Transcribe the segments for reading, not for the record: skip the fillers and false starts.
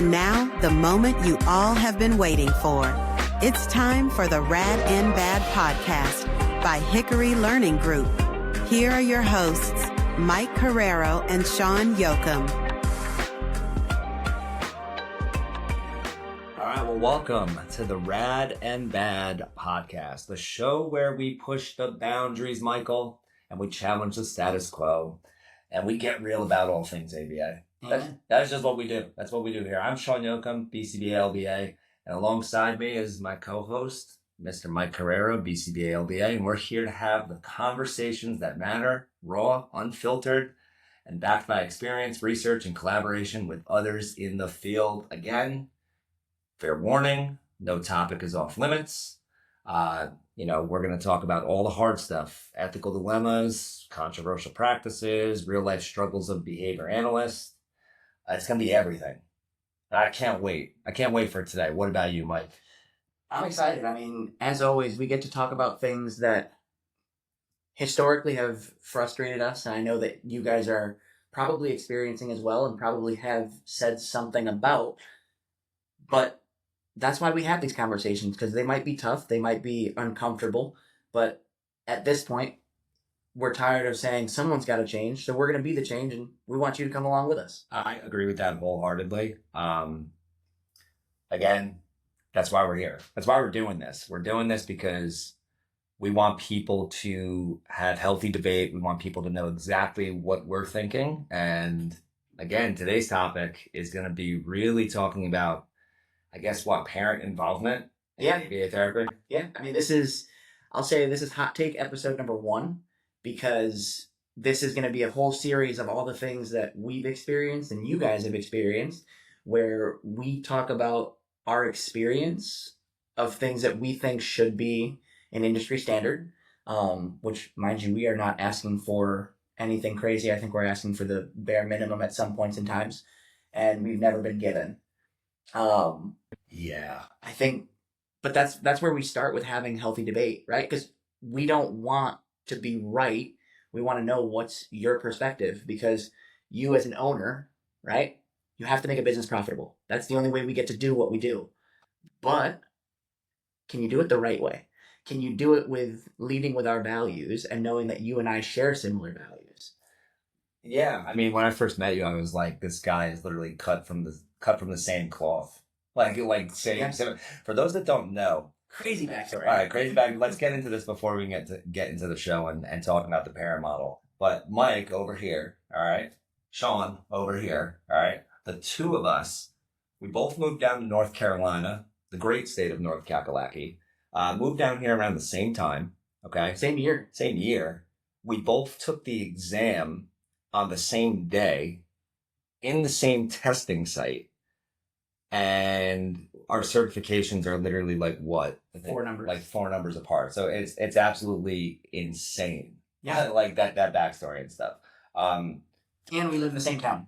And now, the moment you all have been waiting for. It's time for the Rad and Bad podcast by Hickory Learning Group. Here are your hosts, Mike Carrero and Sean Yoakum. All right, well, welcome to the Rad and Bad podcast, the show where we push the boundaries, Michael, and we challenge the status quo, and we get real about all things ABA. That's just what we do. That's what we do here. I'm Sean Yoakum, BCBA LBA, and alongside me is my co-host, Mr. Mike Carrero, BCBA LBA, and we're here to have the conversations that matter, raw, unfiltered, and backed by experience, research, and collaboration with others in the field. Again, fair warning, no topic is off limits. We're going to talk about all the hard stuff, ethical dilemmas, controversial practices, real life struggles of behavior analysts. It's going to be everything. I can't wait. I can't wait for today. What about you, Mike? I'm excited. I mean, as always, we get to talk about things that historically have frustrated us. And I know that you guys are probably experiencing as well and probably have said something about. But that's why we have these conversations, because they might be tough. They might be uncomfortable. But at this point, we're tired of saying someone's got to change, so we're going to be the change, and we want you to come along with us. I agree with that wholeheartedly. Again, that's why we're here. That's why we're doing this. We're doing this because we want people to have healthy debate. We want people to know exactly what we're thinking. And again, today's topic is going to be really talking about, I guess, parent involvement in ABA therapy. Yeah, I mean, this is hot take episode number 1. Because this is going to be a whole series of all the things that we've experienced and you guys have experienced, where we talk about our experience of things that we think should be an industry standard, which, mind you, we are not asking for anything crazy. I think we're asking for the bare minimum at some points in times, and we've never been given. I think, but that's where we start with having healthy debate, right? Because we don't want to be right. We want to know what's your perspective, because you as an owner, right, you have to make a business profitable. That's the only way we get to do what we do. But can you do it the right way? Can you do it with leading with our values and knowing that you and I share similar values? Yeah, I mean, when I first met you, I was like, this guy is literally cut from the same cloth. Same. For those that don't know, crazy backstory. All right, crazy back. Let's get into this before we get into the show and talk about the parent model. But Mike over here, all right, Sean over here, all right, the two of us, we both moved down to North Carolina, the great state of North Kakalaki. Moved down here around the same time. Okay, same year. We both took the exam on the same day, in the same testing site, and our certifications are literally what? 4 numbers. Like 4 numbers apart. So it's absolutely insane. Yeah. Like that backstory and stuff. And we live in the same town.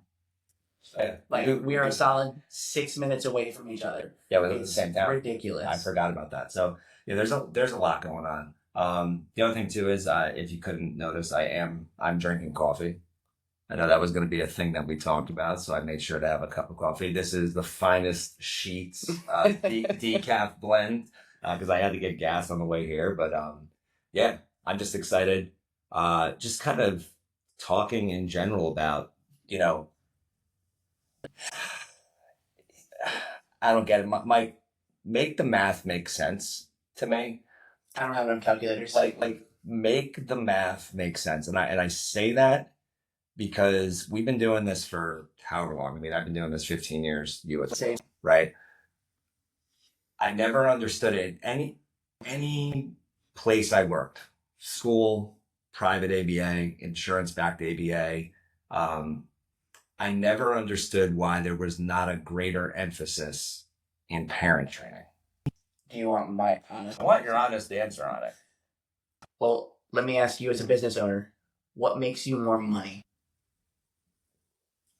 We are a solid 6 minutes away from each other. Yeah, we live in the same town. Ridiculous. I forgot about that. So yeah, there's a lot going on. The other thing too is, if you couldn't notice, I'm drinking coffee. I know that was going to be a thing that we talked about, so I made sure to have a cup of coffee. This is the finest Sheets decaf blend, because I had to get gas on the way here. But yeah, I'm just excited. Just kind of talking in general about, I don't get it. Mike, make the math make sense to me. I don't have enough calculators. Make the math make sense, and I say that because we've been doing this for however long. I mean, I've been doing this 15 years, you would say, right? I never understood it. Any place I worked, school, private ABA, insurance-backed ABA, I never understood why there was not a greater emphasis in parent training. Do you want my honest? I want your honest answer on it. Well, let me ask you as a business owner, what makes you more money?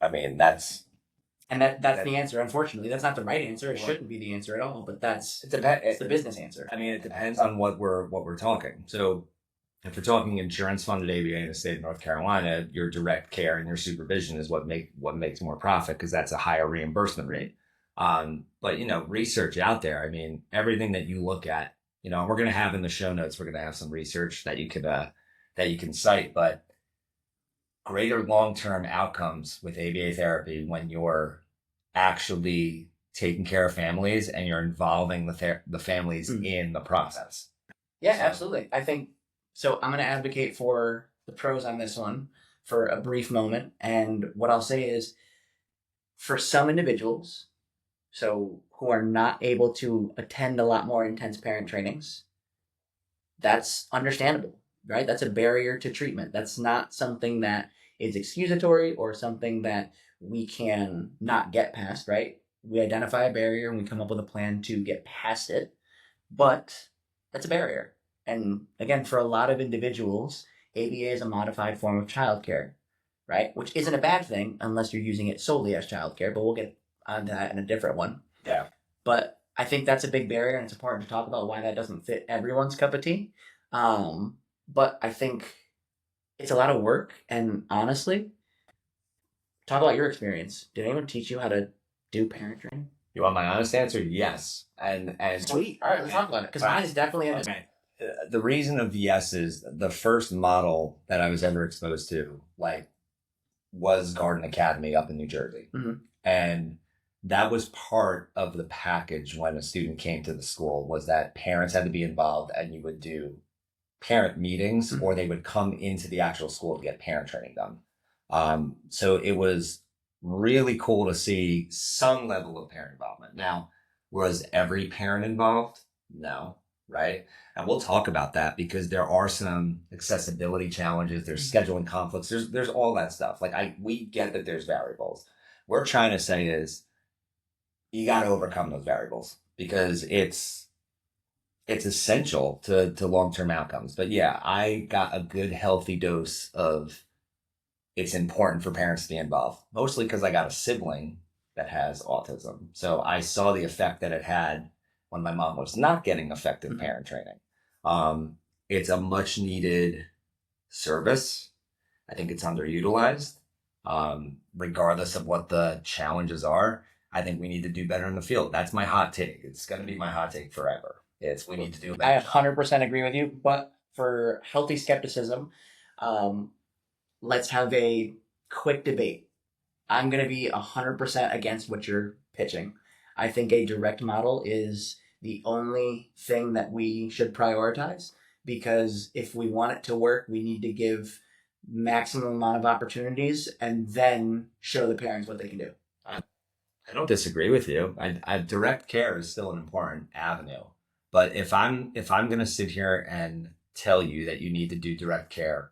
I mean, that's the answer. Unfortunately, that's not the right answer. It shouldn't be the answer at all. But it's the business answer. I mean, it depends on what we're talking. So, if we're talking insurance-funded ABA in the state of North Carolina, your direct care and your supervision is what makes more profit, because that's a higher reimbursement rate. But research out there. I mean, everything that you look at, and we're going to have in the show notes, we're going to have some research that you can cite, but greater long-term outcomes with ABA therapy when you're actually taking care of families and you're involving the families in the process. Yeah, absolutely. I think so. I'm going to advocate for the pros on this one for a brief moment. And what I'll say is for some individuals, so who are not able to attend a lot more intense parent trainings, that's understandable, right? That's a barrier to treatment. That's not something that is excusatory or something that we can not get past, right? We identify a barrier and we come up with a plan to get past it, but that's a barrier. And again, for a lot of individuals, ABA is a modified form of childcare, right? Which isn't a bad thing unless you're using it solely as childcare, but we'll get onto that in a different one. Yeah. But I think that's a big barrier, and it's important to talk about why that doesn't fit everyone's cup of tea. But I think it's a lot of work, and honestly, talk about your experience. Did anyone teach you how to do parent training? You want my honest answer? Yes. And sweet. All right, let's talk about it, because mine is definitely in okay. The reason of yes is the first model that I was ever exposed to, was Garden Academy up in New Jersey. Mm-hmm. And that was part of the package when a student came to the school, was that parents had to be involved and you would do parent meetings, mm-hmm. or they would come into the actual school to get parent training done. So it was really cool to see some level of parent involvement. Now, was every parent involved? No, right? And we'll talk about that because there are some accessibility challenges, there's scheduling conflicts, there's all that stuff. We get that there's variables. We're trying to say is you got to overcome those variables because it's essential to long-term outcomes. But yeah, I got a good healthy dose of it's important for parents to be involved, mostly because I got a sibling that has autism. So I saw the effect that it had when my mom was not getting effective parent training. It's a much needed service. I think it's underutilized. Regardless of what the challenges are, I think we need to do better in the field. That's my hot take. It's going to be my hot take forever. We need to do better. I 100% agree with you, but for healthy skepticism, let's have a quick debate. I'm going to be 100% against what you're pitching. I think a direct model is the only thing that we should prioritize, because if we want it to work, we need to give maximum amount of opportunities and then show the parents what they can do. I don't disagree with you. Direct care is still an important avenue. But if I'm going to sit here and tell you that you need to do direct care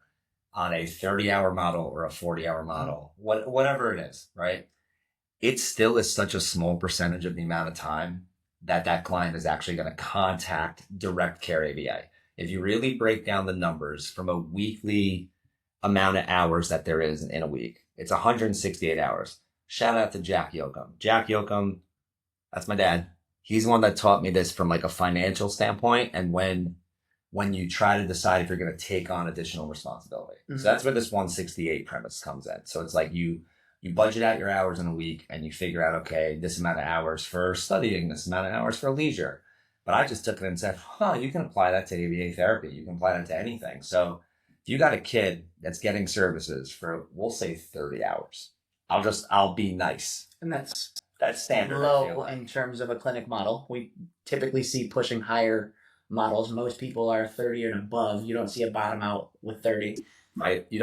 on a 30-hour model or a 40-hour model, whatever it is, right? It still is such a small percentage of the amount of time that client is actually going to contact direct care ABA. If you really break down the numbers from a weekly amount of hours that there is in a week, it's 168 hours. Shout out to Jack Yoakum. Jack Yoakum, that's my dad. He's the one that taught me this from a financial standpoint, and when you try to decide if you're going to take on additional responsibility. Mm-hmm. So that's where this 168 premise comes in. So it's you budget out your hours in a week and you figure out, okay, this amount of hours for studying, this amount of hours for leisure. But I just took it and said, you can apply that to ABA therapy. You can apply that to anything. So if you got a kid that's getting services for, we'll say 30 hours, I'll be nice. And that's standard. Low in terms of a clinic model. We typically see pushing higher models. Most people are 30 and above. You don't see a bottom out with 30. Right. You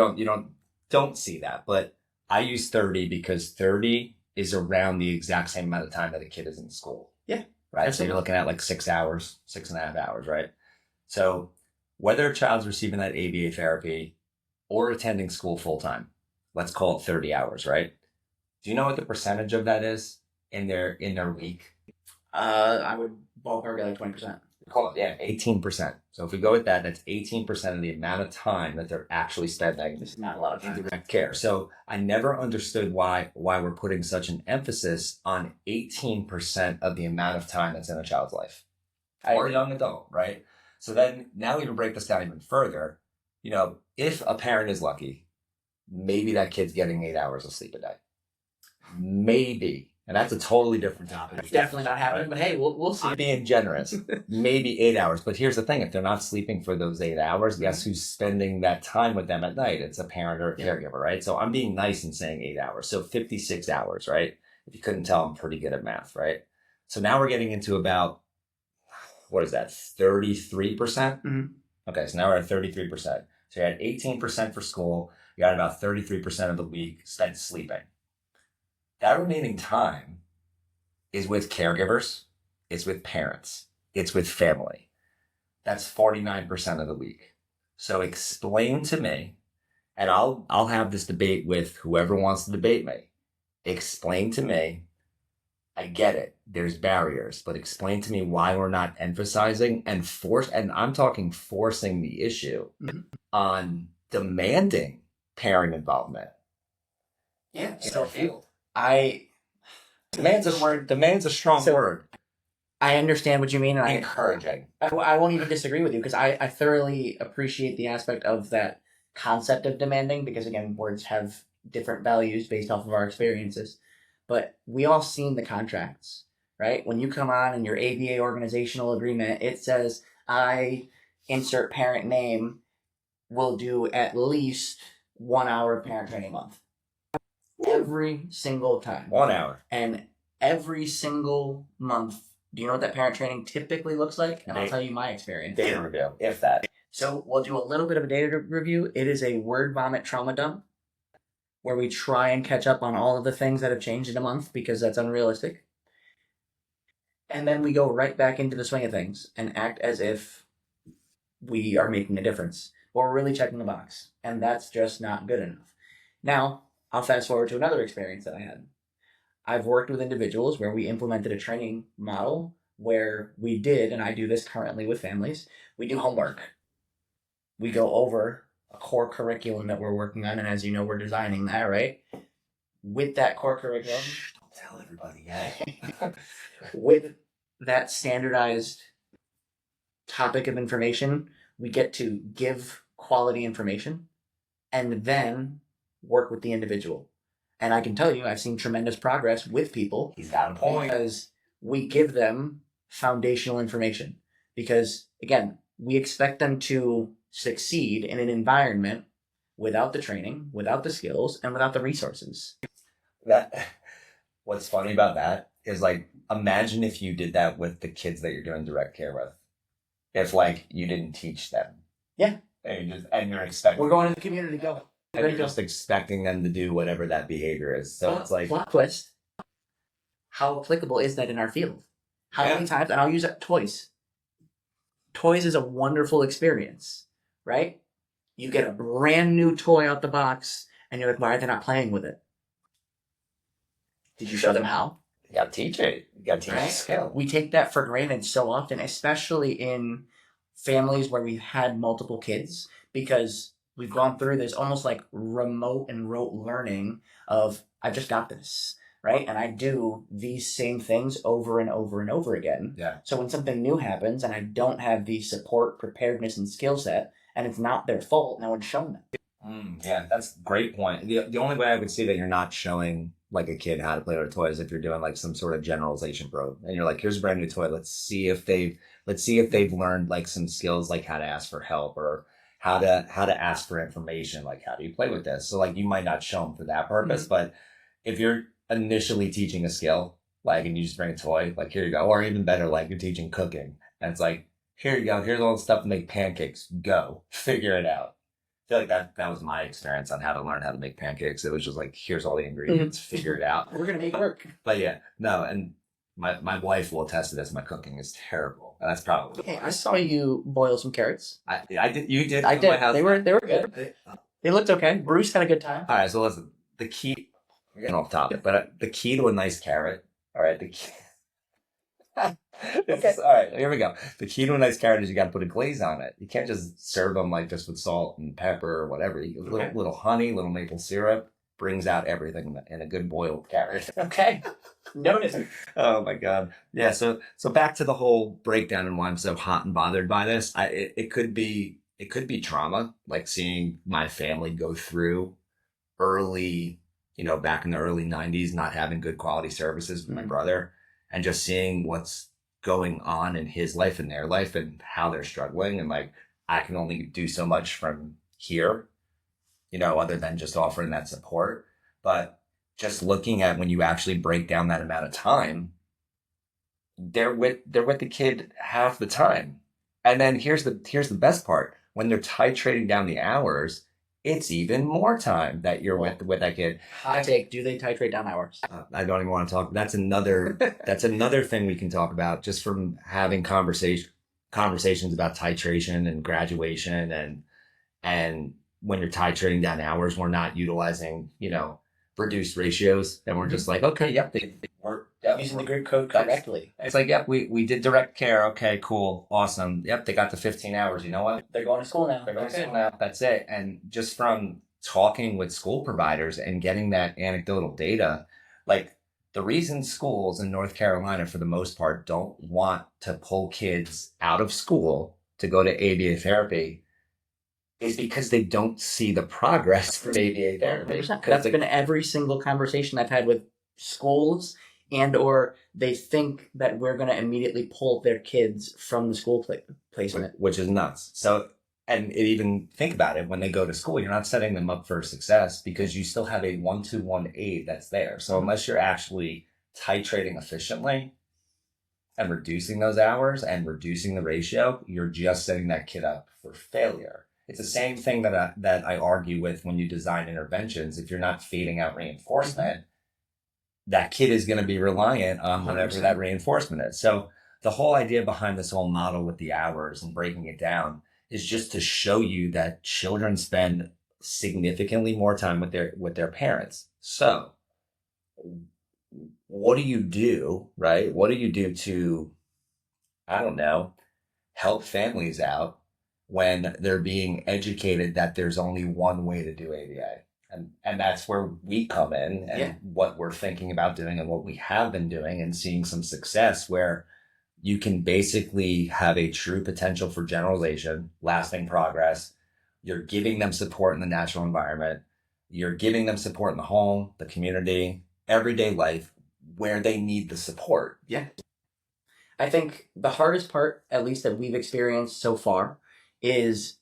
don't see that. But I use 30 because 30 is around the exact same amount of time that a kid is in school. Yeah. Right. Absolutely. So you're looking at 6 hours, 6.5 hours, right? So whether a child's receiving that ABA therapy or attending school full time, let's call it 30 hours, right? Do you know what the percentage of that is in their week? I would ballpark it 20%. Call it, 18%. So if we go with that, that's 18% of the amount of time that they're actually spending. This is not a lot of time. In direct care. So I never understood why we're putting such an emphasis on 18% of the amount of time that's in a child's life. Or a young adult, right? So then now we can break this down even further. If a parent is lucky, maybe that kid's getting 8 hours of sleep a day. Maybe. And that's a totally different topic. It's definitely not happening, but hey, we'll see. I'm being generous. Maybe 8 hours. But here's the thing. If they're not sleeping for those 8 hours, guess who's spending that time with them at night? It's a parent or a caregiver, right? So I'm being nice and saying 8 hours. So 56 hours, right? If you couldn't tell, I'm pretty good at math, right? So now we're getting into about, what is that, 33%? Mm-hmm. Okay, so now we're at 33%. So you had 18% for school. You got about 33% of the week spent sleeping. That remaining time is with caregivers, it's with parents, it's with family. That's 49% of the week. So explain to me, and I'll have this debate with whoever wants to debate me. Explain to me, I get it, there's barriers, but explain to me why we're not emphasizing and I'm talking forcing the issue on demanding parent involvement. Yeah. So field. Demand's a strong word. I understand what you mean, and Encouraging. I won't even disagree with you, because I thoroughly appreciate the aspect of that concept of demanding, because again, words have different values based off of our experiences. But we all seen the contracts, right? When you come on in your ABA organizational agreement, it says, I insert parent name will do at least 1 hour of parent training a month. Every single time. 1 hour. And every single month, do you know what that parent training typically looks like? And I'll tell you my experience. Data review, if that. So we'll do a little bit of a data review. It is a word vomit trauma dump, where we try and catch up on all of the things that have changed in a month, because that's unrealistic. And then we go right back into the swing of things and act as if we are making a difference, or we're really checking the box. And that's just not good enough. Now, I'll fast forward to another experience that I had. I've worked with individuals where we implemented a training model where we did, and I do this currently with families, we do homework. We go over a core curriculum that we're working on, and as you know, we're designing that, right? With that core curriculum... Shh, don't tell everybody yet. With that standardized topic of information, we get to give quality information and then work with the individual. And I can tell you, I've seen tremendous progress with people. He's got a point. Because we give them foundational information. Because, again, we expect them to succeed in an environment without the training, without the skills, and without the resources. What's funny about that is, like, imagine if you did that with the kids that you're doing direct care with. If, like, you didn't teach them. Yeah. And you're expecting... We're going to the community, go. And you're just expecting them to do whatever that behavior is. So it's like... Plot twist. How applicable is that in our field? How many times... And I'll use toys. Toys is a wonderful experience, right? You get a brand new toy out the box, and you're like, why are they not playing with it? Did you show them how? You gotta teach it. You gotta teach the skill. We take that for granted so often, especially in families where we've had multiple kids, because we've gone through this almost like remote and rote learning of, I've just got this, right? And I do these same things over and over and over again. Yeah. So when something new happens and I don't have the support, preparedness, and skill set, and it's not their fault, no one's shown them. Yeah, that's a great point. The only way I would see that you're not showing like a kid how to play with a toy is if you're doing like some sort of generalization probe, and you're like, here's a brand new toy. Let's see if they've learned like some skills, like how to ask for help or how to ask for information. Like, how do you play with this? So like, you might not show them for that purpose, but if you're initially teaching a skill, like, and you just bring a toy, like, here you go. Or even better, like you're teaching cooking, and it's like, here you go. Here's all the stuff to make pancakes. Go figure it out. I feel like that was my experience on how to learn how to make pancakes. It was just like, here's all the ingredients, figure it out. We're going to make it work. But yeah, no, and my wife will attest to this. My cooking is terrible. And that's probably... Hey, I saw you boil some carrots. I did. You did. I did. My house. They were good. They looked okay. Bruce had a good time. All right, so listen, the key... We're getting off topic, but the key to a nice carrot... All right, the key... Okay. All right, here we go. The key to a nice carrot is you got to put a glaze on it. You can't just serve them like just with salt and pepper or whatever. You get little honey, little maple syrup, brings out everything in a good boiled carrot. Okay. Notice. Oh my God. Yeah. So back to the whole breakdown and why I'm so hot and bothered by this. It could be trauma, like seeing my family go through early, back in the early 90s, not having good quality services with my brother and just seeing what's going on in his life and their life and how they're struggling. And like, I can only do so much from here, other than just offering that support. But just looking at when you actually break down that amount of time, they're with the kid half the time. And then here's the best part. When they're titrating down the hours, it's even more time that you're with that kid. Hot take, do they titrate down hours? I don't even want to talk. That's another thing we can talk about just from having conversations about titration and graduation and when you're titrating down hours, we're not utilizing, reduced ratios. And we're just like, okay, yep, they work. Yep, using the grid code correctly. It's like, yep, we did direct care. Okay, cool. Awesome. Yep, they got the 15 hours. You know what? They're going to school now. They're going to school now. That's it. And just from talking with school providers and getting that anecdotal data, like the reason schools in North Carolina, for the most part, don't want to pull kids out of school to go to ABA therapy is because they don't see the progress from ABA therapy. That's been every single conversation I've had with schools, and or they think that we're going to immediately pull their kids from the school placement. Which is nuts. So, and even think about it, when they go to school, you're not setting them up for success because you still have a 1-to-1 aid that's there. So unless you're actually titrating efficiently and reducing those hours and reducing the ratio, you're just setting that kid up for failure. It's the same thing that I argue with when you design interventions. If you're not feeding out reinforcement, that kid is going to be reliant on whatever that reinforcement is. So the whole idea behind this whole model with the hours and breaking it down is just to show you that children spend significantly more time with their parents. So what do you do, right? What do you do to, I don't know, help families out when they're being educated that there's only one way to do ABA? And that's where we come in and what we're thinking about doing and what we have been doing and seeing some success where you can basically have a true potential for generalization, lasting progress. You're giving them support in the natural environment. You're giving them support in the home, the community, everyday life where they need the support. Yeah. I think the hardest part, at least that we've experienced so far, is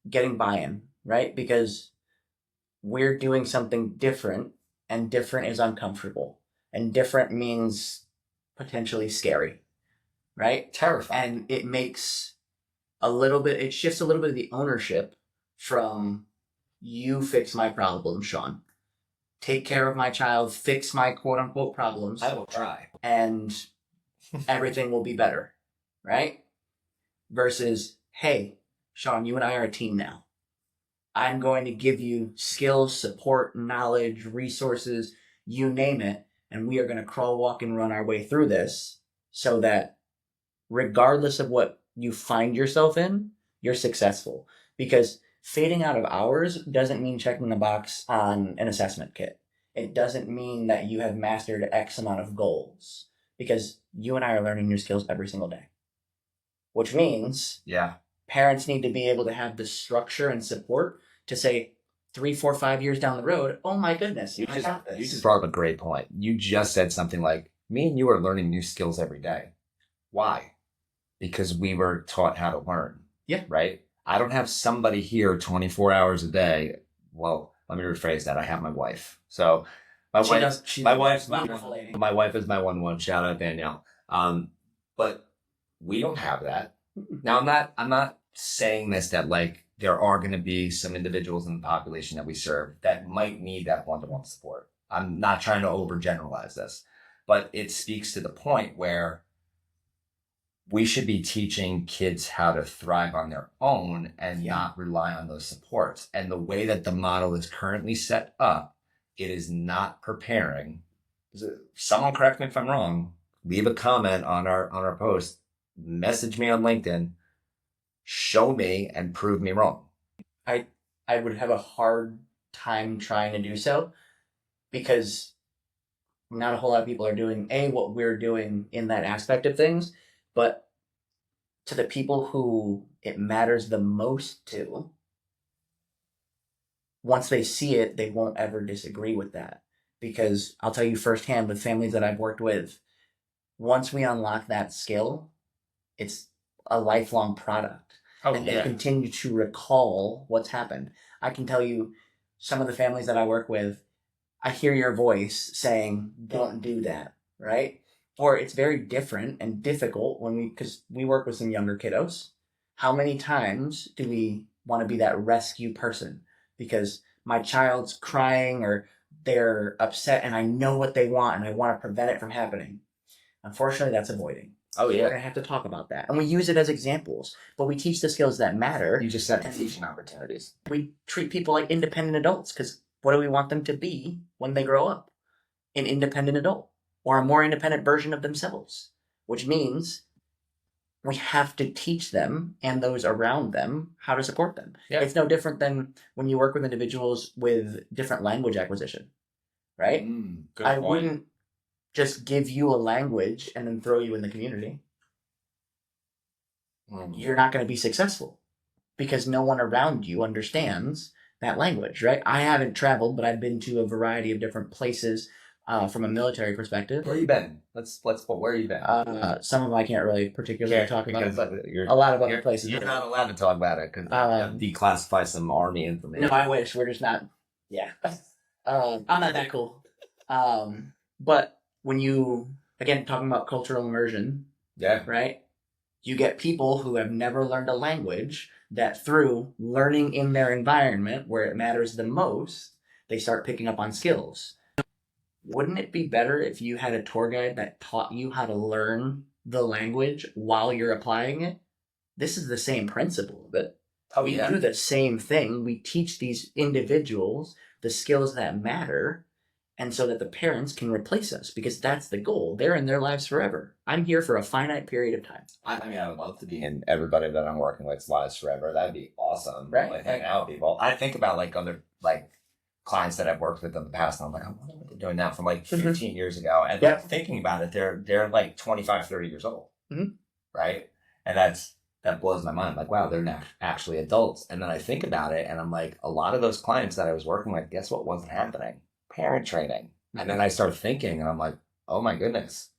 getting buy-in, right? Because we're doing something different, and different is uncomfortable, and different means potentially scary, right? Terrifying. And it shifts a little bit of the ownership from you fix my problem, Sean. Take care of my child, fix my quote unquote problems. I will try. And everything will be better, right? Versus, hey, Sean, you and I are a team now. I'm going to give you skills, support, knowledge, resources, you name it, and we are going to crawl, walk, and run our way through this so that regardless of what you find yourself in, you're successful. Because fading out of hours doesn't mean checking the box on an assessment kit. It doesn't mean that you have mastered X amount of goals, because you and I are learning new skills every single day. Which means parents need to be able to have the structure and support to say 3, 4, 5 years down the road, oh my goodness, you just brought up a great point. You just said something like, me and you are learning new skills every day. Why? Because we were taught how to learn. Yeah. Right? I don't have somebody here 24 hours a day. Well, let me rephrase that. I have my wife. So my wife is my 1-1. Shout out Danielle. But we don't have that. Now I'm not saying this that like there are going to be some individuals in the population that we serve that might need that 1-to-1 support. I'm not trying to overgeneralize this, but it speaks to the point where we should be teaching kids how to thrive on their own and not rely on those supports. And the way that the model is currently set up, it is not preparing. Someone correct me if I'm wrong. Leave a comment on our post. Message me on LinkedIn. Show me and prove me wrong. I would have a hard time trying to do so because not a whole lot of people are doing what we're doing in that aspect of things. But to the people who it matters the most to, once they see it, they won't ever disagree with that. because I'll tell you firsthand with families that I've worked with, once we unlock that skill, it's a lifelong product. And they continue to recall what's happened. I can tell you some of the families that I work with, I hear your voice saying, don't do that, right? Or it's very different and difficult because we work with some younger kiddos. How many times do we want to be that rescue person? Because my child's crying or they're upset and I know what they want and I want to prevent it from happening. Unfortunately, that's avoiding. Oh, yeah. We're going to have to talk about that. And we use it as examples, but we teach the skills that matter. You just set the teaching opportunities. We treat people like independent adults because what do we want them to be when they grow up? An independent adult or a more independent version of themselves, which means we have to teach them and those around them how to support them. Yeah. It's no different than when you work with individuals with different language acquisition, right? I wouldn't just give you a language and then throw you in the community. You're not going to be successful because no one around you understands that language, right? I haven't traveled, but I've been to a variety of different places from a military perspective. Where you been? Let's pull. Where you been? Some of them I can't really particularly talk about, but a lot of other places. You're not allowed to talk about it because declassify some Army information. No, I wish. We're just not. Yeah. I'm not that cool. But when you, again, talking about cultural immersion, yeah, right? You get people who have never learned a language that through learning in their environment where it matters the most, they start picking up on skills. Wouldn't it be better if you had a tour guide that taught you how to learn the language while you're applying it? This is the same principle, but we do the same thing. We teach these individuals the skills that matter, and so that the parents can replace us, because that's the goal. They're in their lives forever. I'm here for a finite period of time. I mean, I would love to be in everybody that I'm working with's lives forever. That'd be awesome. Right. Like, hang out with people. I think about like other clients that I've worked with in the past, and I'm like, I wonder what they're doing now from like 15 years ago. And thinking about it, they're like 25, 30 years old. Mm-hmm. Right? And that blows my mind. Like, wow, they're not actually adults. And then I think about it, and I'm like, a lot of those clients that I was working with, guess what wasn't happening? Parent training. And then I start thinking, and I'm like, oh my goodness,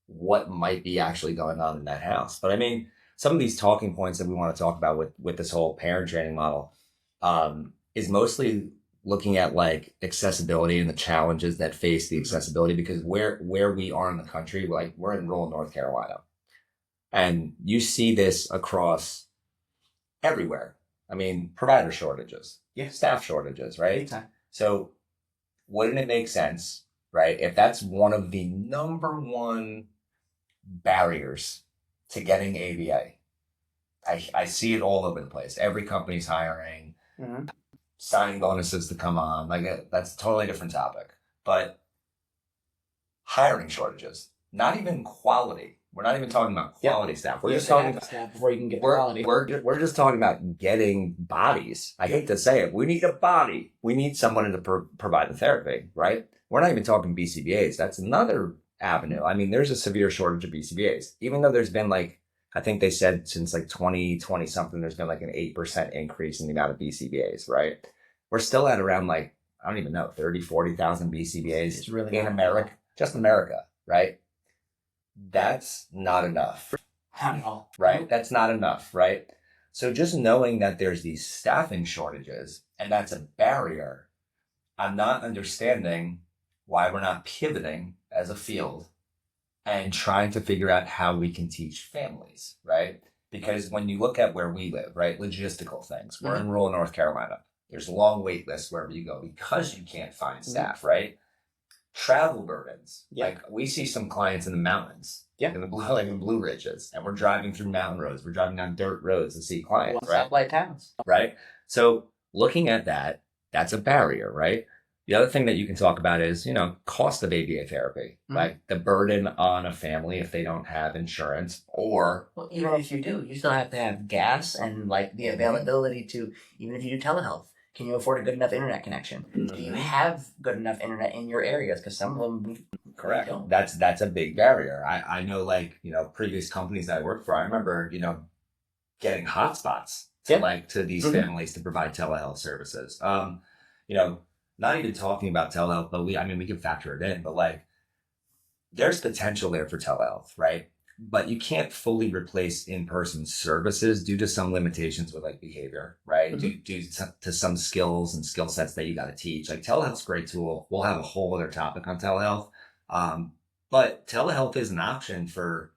what might be actually going on in that house? But I mean, some of these talking points that we want to talk about with this whole parent training model is mostly looking at like accessibility and the challenges that face the accessibility, because where we are in the country, like we're in rural North Carolina, and you see this across everywhere. I mean, provider shortages, staff shortages, right? Anytime. So wouldn't it make sense, right, if that's one of the number one barriers to getting ABA? I see it all over the place. Every company's hiring, signing bonuses to come on. Like, that's a totally different topic. But hiring shortages, not even quality. We're not even talking about quality staff. We're just talking about staff before you can get quality. We're just talking about getting bodies. I hate to say it. We need a body. We need someone to provide the therapy, right? We're not even talking BCBAs. That's another avenue. I mean, there's a severe shortage of BCBAs, even though there's been like, I think they said since like 2020 something, there's been like an 8% increase in the amount of BCBAs, right? We're still at around like, I don't even know, 30, 40,000 BCBAs it's really in America, just America, right? That's not enough. Not at all. Right? That's not enough, right? So just knowing that there's these staffing shortages and that's a barrier, I'm not understanding why we're not pivoting as a field and trying to figure out how we can teach families, right? Because when you look at where we live, right, logistical things, we're in rural North Carolina. There's long wait lists wherever you go because you can't find staff, right? Travel burdens. Like, we see some clients in the mountains, in the Blue Ridges, and we're driving through mountain roads. We're driving down dirt roads to see clients, right? Stoplight towns. Right? So looking at that, that's a barrier, right? The other thing that you can talk about is, cost of ABA therapy, like the burden on a family if they don't have insurance, or... Well, even if you do, you still have to have gas and like the availability to, even if you do telehealth. Can you afford a good enough internet connection? Do you have good enough internet in your areas? Because some of them, correct. Don't. That's a big barrier. I know, like, previous companies that I worked for, I remember, getting hotspots to these families to provide telehealth services. not even talking about telehealth, but we can factor it in, but like there's potential there for telehealth, right? But you can't fully replace in-person services due to some limitations with like behavior, right? Due to some skills and skill sets that you got to teach. Like telehealth's a great tool. We'll have a whole other topic on telehealth. But telehealth is an option for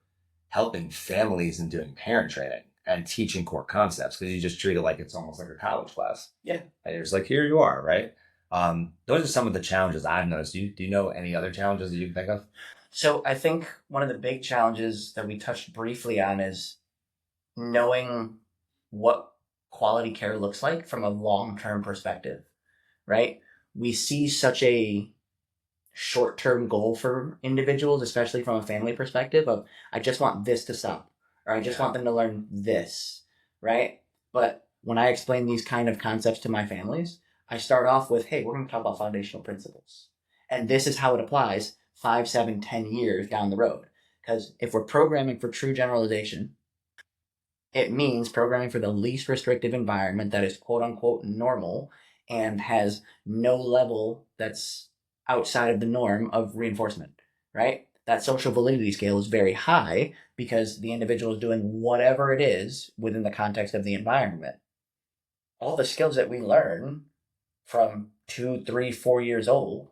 helping families and doing parent training and teaching core concepts because you just treat it like it's almost like a college class. Yeah. And you're just like, here you are, right? Those are some of the challenges I've noticed. Do you know any other challenges that you can think of? So I think one of the big challenges that we touched briefly on is knowing what quality care looks like from a long-term perspective, right? We see such a short-term goal for individuals, especially from a family perspective of, I just want this to stop, or I just want them to learn this, right? But when I explain these kind of concepts to my families, I start off with, hey, we're going to talk about foundational principles. And this is how it applies 5, 7, 10 years down the road. Because if we're programming for true generalization, it means programming for the least restrictive environment that is quote unquote normal and has no level that's outside of the norm of reinforcement, right? That social validity scale is very high because the individual is doing whatever it is within the context of the environment. All the skills that we learn from 2, 3, 4 years old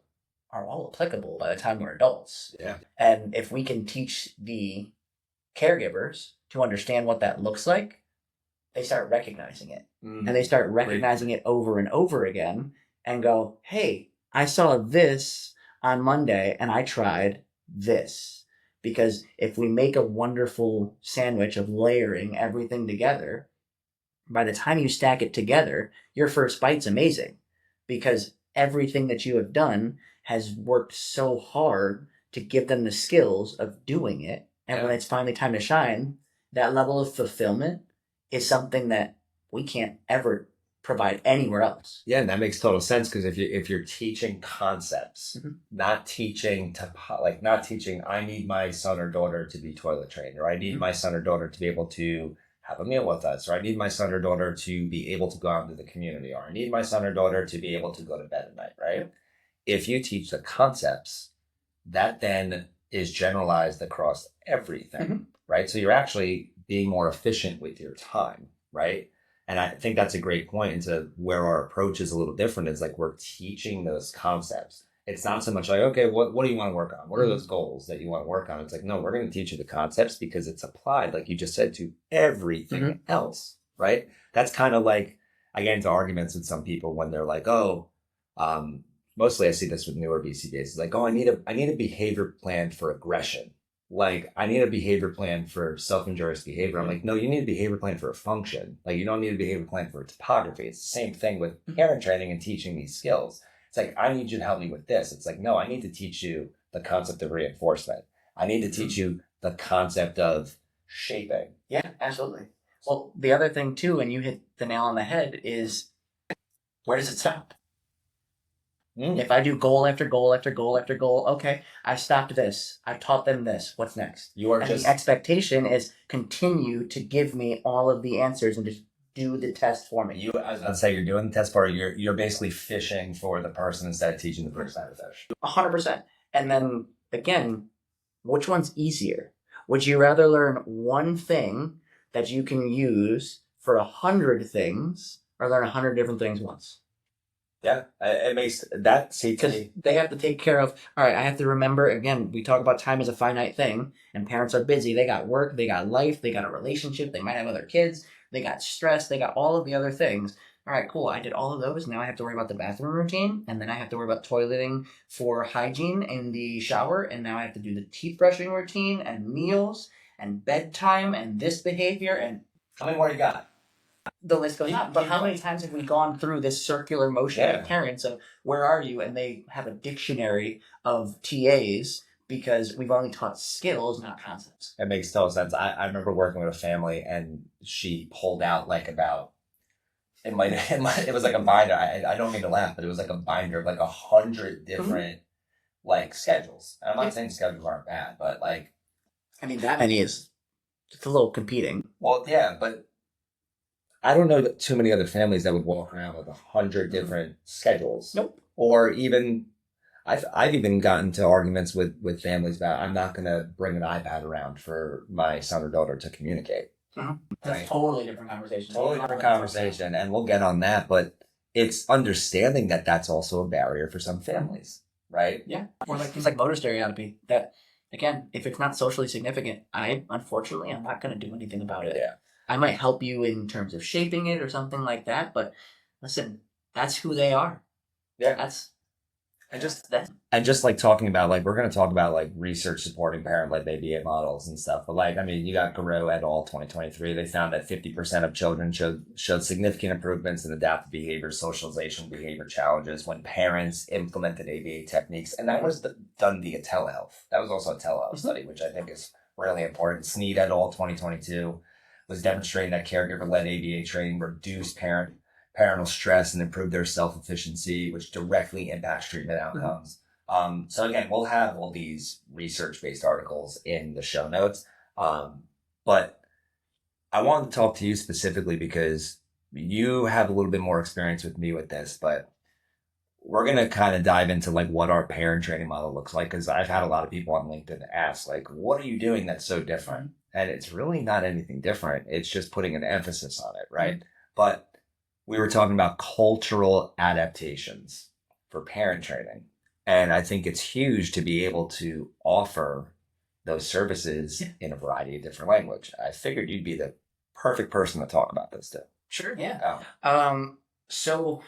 are all applicable by the time we're adults. Yeah. And if we can teach the caregivers to understand what that looks like, they start recognizing it. And they start recognizing it over and over again and go, hey, I saw this on Monday and I tried this. Because if we make a wonderful sandwich of layering everything together, by the time you stack it together, your first bite's amazing. Because everything that you have done has worked so hard to give them the skills of doing it. And when it's finally time to shine, that level of fulfillment is something that we can't ever provide anywhere else. Yeah, and that makes total sense because if you're teaching concepts, not teaching I need my son or daughter to be toilet trained, or I need my son or daughter to be able to have a meal with us, or I need my son or daughter to be able to go out into the community, or I need my son or daughter to be able to go to bed at night, right? If you teach the concepts, that then is generalized across everything, right? So you're actually being more efficient with your time, right? And I think that's a great point into where our approach is a little different. Is like we're teaching those concepts. It's not so much like, okay, what do you want to work on? What are those goals that you want to work on? It's like, no, we're going to teach you the concepts because it's applied, like you just said, to everything else, right? That's kind of like, I get into arguments with some people when they're like, mostly I see this with newer BCBAs. It's like, I need a behavior plan for aggression. Like, I need a behavior plan for self-injurious behavior. I'm like, no, you need a behavior plan for a function. Like, you don't need a behavior plan for a topography. It's the same thing with parent training and teaching these skills. It's like, I need you to help me with this. It's like, no, I need to teach you the concept of reinforcement. I need to teach you the concept of shaping. Yeah, absolutely. Well, the other thing too, and you hit the nail on the head, is where does it stop? If I do goal after goal after goal after goal, okay, I stopped this. I taught them this. What's next? The expectation is continue to give me all of the answers and just do the test for me. I was about to say, you're doing the test part. You're basically fishing for the person instead of teaching the person how to fish. 100%. And then again, which one's easier? Would you rather learn one thing that you can use for 100 things, or learn 100 different things once? Yeah, it makes that, because they have to take care of, all right, I have to remember, again, we talk about time as a finite thing, and parents are busy. They got work, they got life, they got a relationship, they might have other kids, they got stress, they got all of the other things. All right, cool, I did all of those. Now I have to worry about the bathroom routine, and then I have to worry about toileting for hygiene in the shower, and now I have to do the teeth brushing routine, and meals, and bedtime, and this behavior, and how many more you got? The list goes on. But how many times have we gone through this circular motion with parents of where are you? And they have a dictionary of TAs because we've only taught skills, not concepts. It makes total sense. I remember working with a family and she pulled out like about, it was like a binder. I don't mean to laugh, but it was like a binder of like 100 different like schedules. And I'm not saying schedules aren't bad, but like, I mean, that many is, it's a little competing. Well, yeah, but I don't know too many other families that would walk around with 100 different schedules. Nope. Or even I've even gotten to arguments with families about I'm not going to bring an iPad around for my son or daughter to communicate. Mm-hmm. That's Right? totally different conversation. Totally different conversation, and we'll get on that. But it's understanding that that's also a barrier for some families, right? Yeah. Or like things like motor stereotypy that, again, if it's not socially significant, I'm not going to do anything about it. Yeah. I might help you in terms of shaping it or something like that, but listen, that's who they are. Yeah. That's And just that. And just like talking about, like, we're going to talk about like research supporting parent-led baby models and stuff. But like, I mean, you got Garreau et al. 2023. They found that 50% of children showed significant improvements in adaptive behavior, socialization, behavior challenges when parents implemented ABA techniques. And that was done via telehealth. That was also a telehealth study, which I think is really important. Sneed et al. 2022 was demonstrating that caregiver-led ABA training reduced parental stress and improved their self-efficiency, which directly impacts treatment outcomes. So again, we'll have all these research-based articles in the show notes. But I wanted to talk to you specifically because you have a little bit more experience with me with this, but we're going to kind of dive into like what our parent training model looks like. Cause I've had a lot of people on LinkedIn ask like, what are you doing that's so different? And it's really not anything different. It's just putting an emphasis on it. Right. Mm-hmm. But we were talking about cultural adaptations for parent training. And I think it's huge to be able to offer those services in a variety of different language. I figured you'd be the perfect person to talk about this too. Sure, yeah. So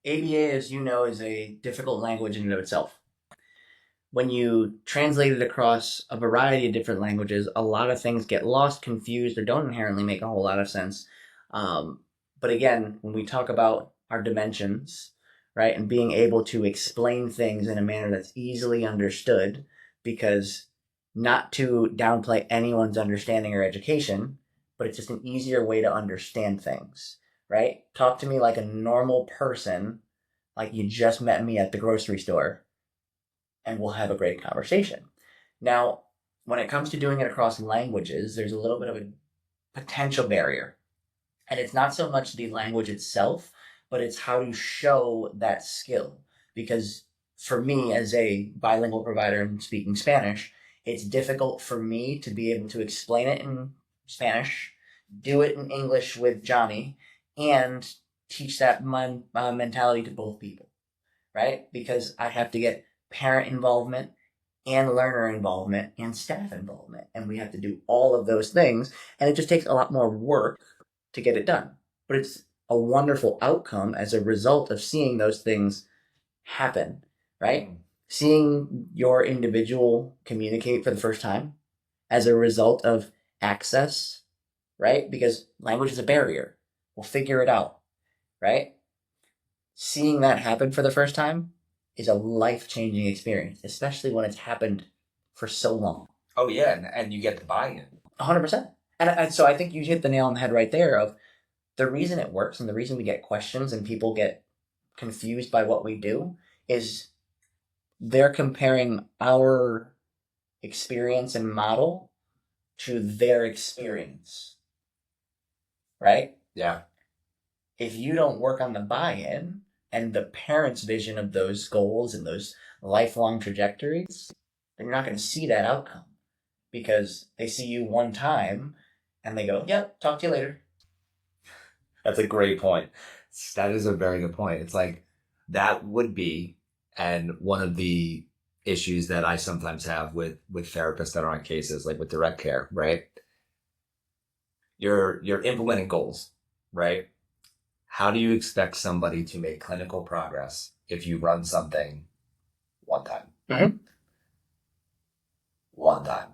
ABA, as you know, is a difficult language in and of itself. When you translate it across a variety of different languages, a lot of things get lost, confused, or don't inherently make a whole lot of sense. But again, when we talk about our dimensions, right, and being able to explain things in a manner that's easily understood, because not to downplay anyone's understanding or education, but it's just an easier way to understand things, right? Talk to me like a normal person, like you just met me at the grocery store, and we'll have a great conversation. Now, when it comes to doing it across languages, there's a little bit of a potential barrier. And it's not so much the language itself, but it's how to show that skill. Because for me, as a bilingual provider and speaking Spanish, it's difficult for me to be able to explain it in Spanish, do it in English with Johnny, and teach that mentality to both people, right? Because I have to get parent involvement and learner involvement and staff involvement. And we have to do all of those things. And it just takes a lot more work to get it done. But it's a wonderful outcome as a result of seeing those things happen, right? Seeing your individual communicate for the first time as a result of access, right? Because language is a barrier. We'll figure it out, right? Seeing that happen for the first time is a life-changing experience, especially when it's happened for so long. Oh, yeah, and you get the buy-in. 100%. And so I think you hit the nail on the head right there of the reason it works and the reason we get questions and people get confused by what we do is they're comparing our experience and model to their experience, right? Yeah. If you don't work on the buy-in and the parent's vision of those goals and those lifelong trajectories, then you're not going to see that outcome because they see you one time and they go, yep, talk to you later. That's a great point. That is a very good point. It's like that would be, and one of the issues that I sometimes have with therapists that are on cases, like with direct care, right? You're implementing goals, right? How do you expect somebody to make clinical progress if you run something one time? Mm-hmm. One time.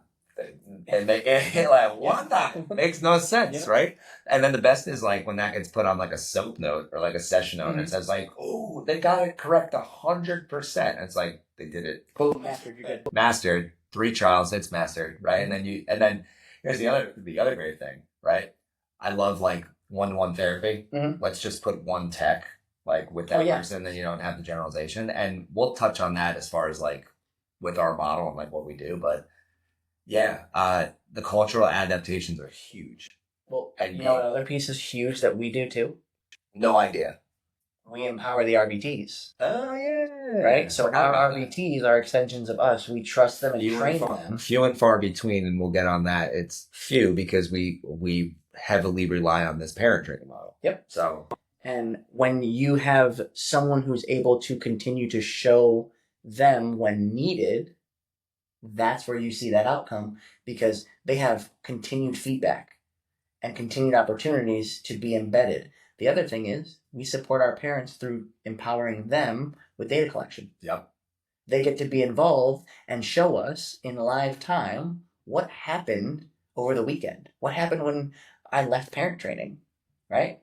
And like one time makes no sense, yeah. Right? And then the best is like when that gets put on like a soap note or like a session note, and it says like, "Oh, they got it correct 100%." It's like they did it. Boom, mastered. You're good. Mastered. 3 trials, it's mastered, right? And then here's the other great thing, right? I love like one-to-one therapy. Mm-hmm. Let's just put one tech like with that person, then you don't have the generalization. And we'll touch on that as far as like with our model and like what we do, but. Yeah, the cultural adaptations are huge. Well, and you know another piece is huge that we do too? No idea. we empower the RBTs. Oh, yeah. Right? So our RBTs are extensions of us. We trust them and train them. Few and far between, and we'll get on that. It's few because we heavily rely on this parent training model. Yep. So, and when you have someone who's able to continue to show them when needed, that's where you see that outcome, because they have continued feedback and continued opportunities to be embedded. The other thing is we support our parents through empowering them with data collection. yep. They get to be involved and show us in live time what happened over the weekend. What happened when I left parent training, right?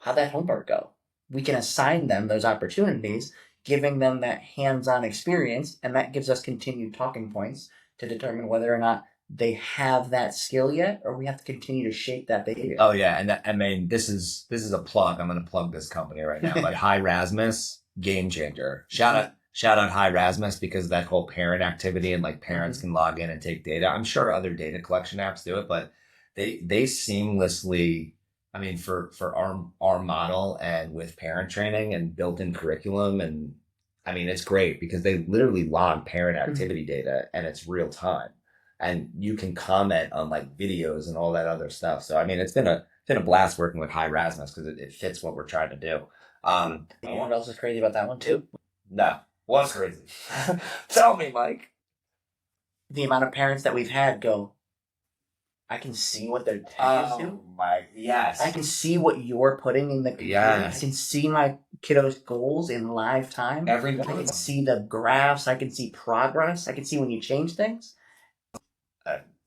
How'd that homework go? We can assign them those opportunities, giving them that hands-on experience, and that gives us continued talking points to determine whether or not they have that skill yet, or we have to continue to shape that behavior. Oh yeah, and I mean this is a plug. I'm going to plug this company right now, but High Rasmus, game changer. Shout out High Rasmus, because that whole parent activity and like parents can log in and take data. I'm sure other data collection apps do it, but they seamlessly. I mean, for our model and with parent training and built-in curriculum, and I mean it's great because they literally log parent activity data and it's real time. And you can comment on like videos and all that other stuff. So, I mean, it's been a blast working with High Rasmus because it fits what we're trying to do. You know what else is crazy about that one too? No. What's crazy? Tell me, Mike. The amount of parents that we've had go, I can see what they're telling you. Yes. I can see what you're putting in the computer. Yes. I can see my kiddo's goals in live time. Every I can see the graphs. I can see progress. I can see when you change things.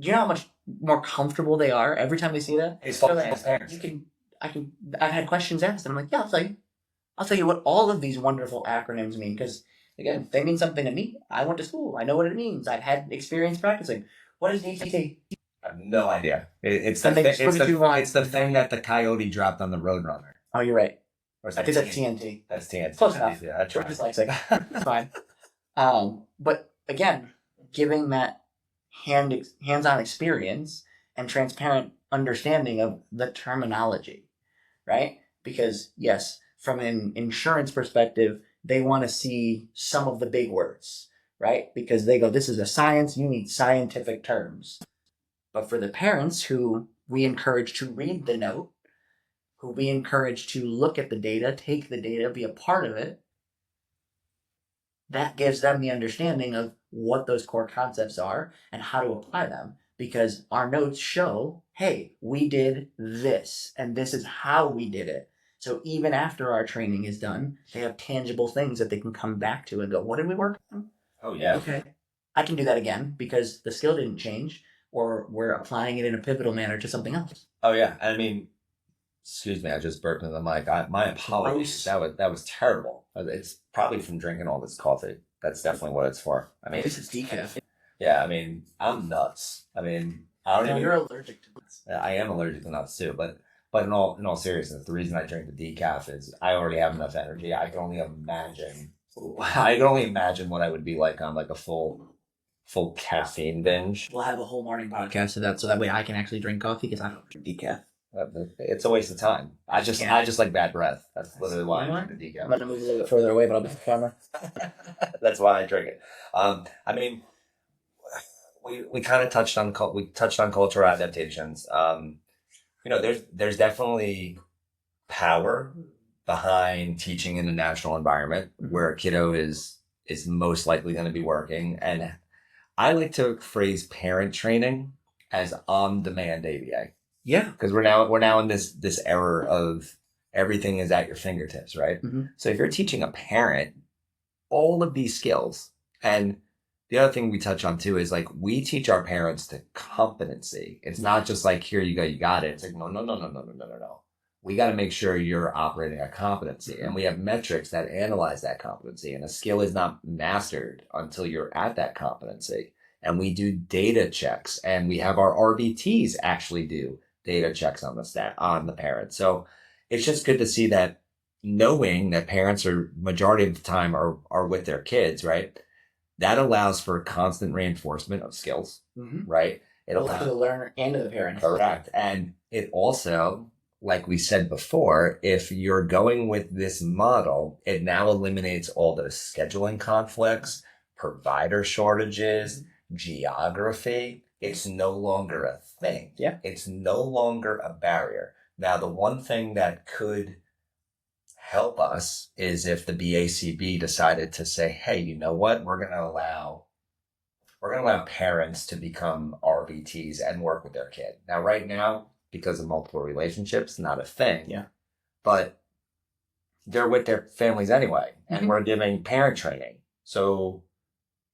Do you know how much more comfortable they are every time they see that? It's I've had questions asked, and I'm like, yeah, I'll tell you what all of these wonderful acronyms mean, because again, they mean something to me. I went to school. I know what it means. I've had experience practicing. What is DTT? I have no idea. It's the thing that the coyote dropped on the Roadrunner. Oh, you're right. Or is I think that's TNT. That's TNT. Close enough. Yeah, that's We're dyslexic. It's fine. But again, giving that hands-on experience and transparent understanding of the terminology, right? Because yes, from an insurance perspective, they want to see some of the big words, right? Because they go, this is a science, you need scientific terms. But for the parents who we encourage to read the note, who we encourage to look at the data, take the data, be a part of it, that gives them the understanding of what those core concepts are and how to apply them. Because our notes show, hey, we did this, and this is how we did it. So even after our training is done, they have tangible things that they can come back to and go, what did we work on? Oh, yeah. Okay. I can do that again because the skill didn't change, or we're applying it in a pivotal manner to something else. Oh, yeah. I mean, excuse me, I just burped into the mic. My apologies. That was terrible. It's probably from drinking all this coffee. That's definitely what it's for. I mean, this is decaf. Yeah, I mean, I'm nuts. I mean, I don't even. You're allergic to nuts. I am allergic to nuts too, but in all seriousness, the reason I drink the decaf is I already have enough energy. I can only imagine what I would be like on like a full caffeine binge. We'll have a whole morning podcast of that, so that way I can actually drink coffee because I don't drink decaf. It's a waste of time. I just like bad breath. That's literally why I drink the decaf. I'm gonna move a little bit further away, but I'll be the farmer. That's why I drink it. I mean, we kind of touched on cultural adaptations. There's definitely power behind teaching in a natural environment where a kiddo is most likely going to be working, and I like to phrase parent training as on-demand ABA. Yeah, because we're now in this era of everything is at your fingertips, right? Mm-hmm. So if you're teaching a parent all of these skills, and the other thing we touch on too is like we teach our parents the competency. It's not just like here you go, you got it. It's like no. We got to make sure you're operating at competency, and we have metrics that analyze that competency. And a skill is not mastered until you're at that competency. And we do data checks, and we have our RBTs actually do data checks on the parent. So it's just good to see that, knowing that parents are majority of the time are with their kids, right? That allows for constant reinforcement of skills, right? It allows to the learner and to the parent. Correct. And it also like we said before, if you're going with this model, it now eliminates all those scheduling conflicts, provider shortages, geography. It's no longer a thing. Yeah. It's no longer a barrier. Now, the one thing that could help us is if the BACB decided to say, hey, you know what? We're going to allow parents to become RBTs and work with their kid. Now, right now, because of multiple relationships, not a thing. Yeah. But they're with their families anyway, and Mhm. we're giving parent training. So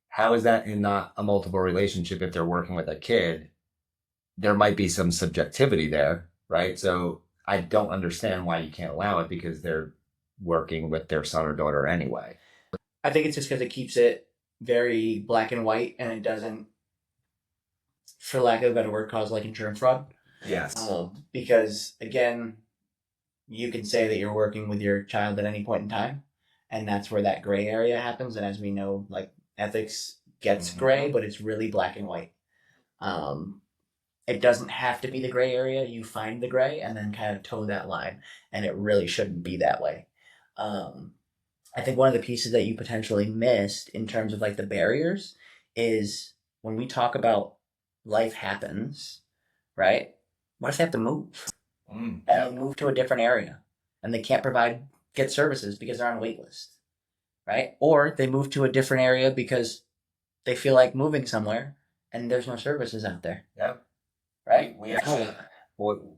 how is that in not a multiple relationship if they're working with a kid? There might be some subjectivity there, right? So I don't understand why you can't allow it because they're working with their son or daughter anyway. I think it's just because it keeps it very black and white, and it doesn't, for lack of a better word, cause like insurance fraud. Yes. Because again, you can say that you're working with your child at any point in time, and that's where that gray area happens. And as we know, like ethics gets gray, but it's really black and white. It doesn't have to be the gray area. You find the gray and then kind of toe that line, and it really shouldn't be that way. I think one of the pieces that you potentially missed in terms of like the barriers is when we talk about life happens, right? What if they have to move? And they move to a different area and they can't get services because they're on a wait list, right? Or they move to a different area because they feel like moving somewhere and there's no services out there. Yeah. Right? We actually,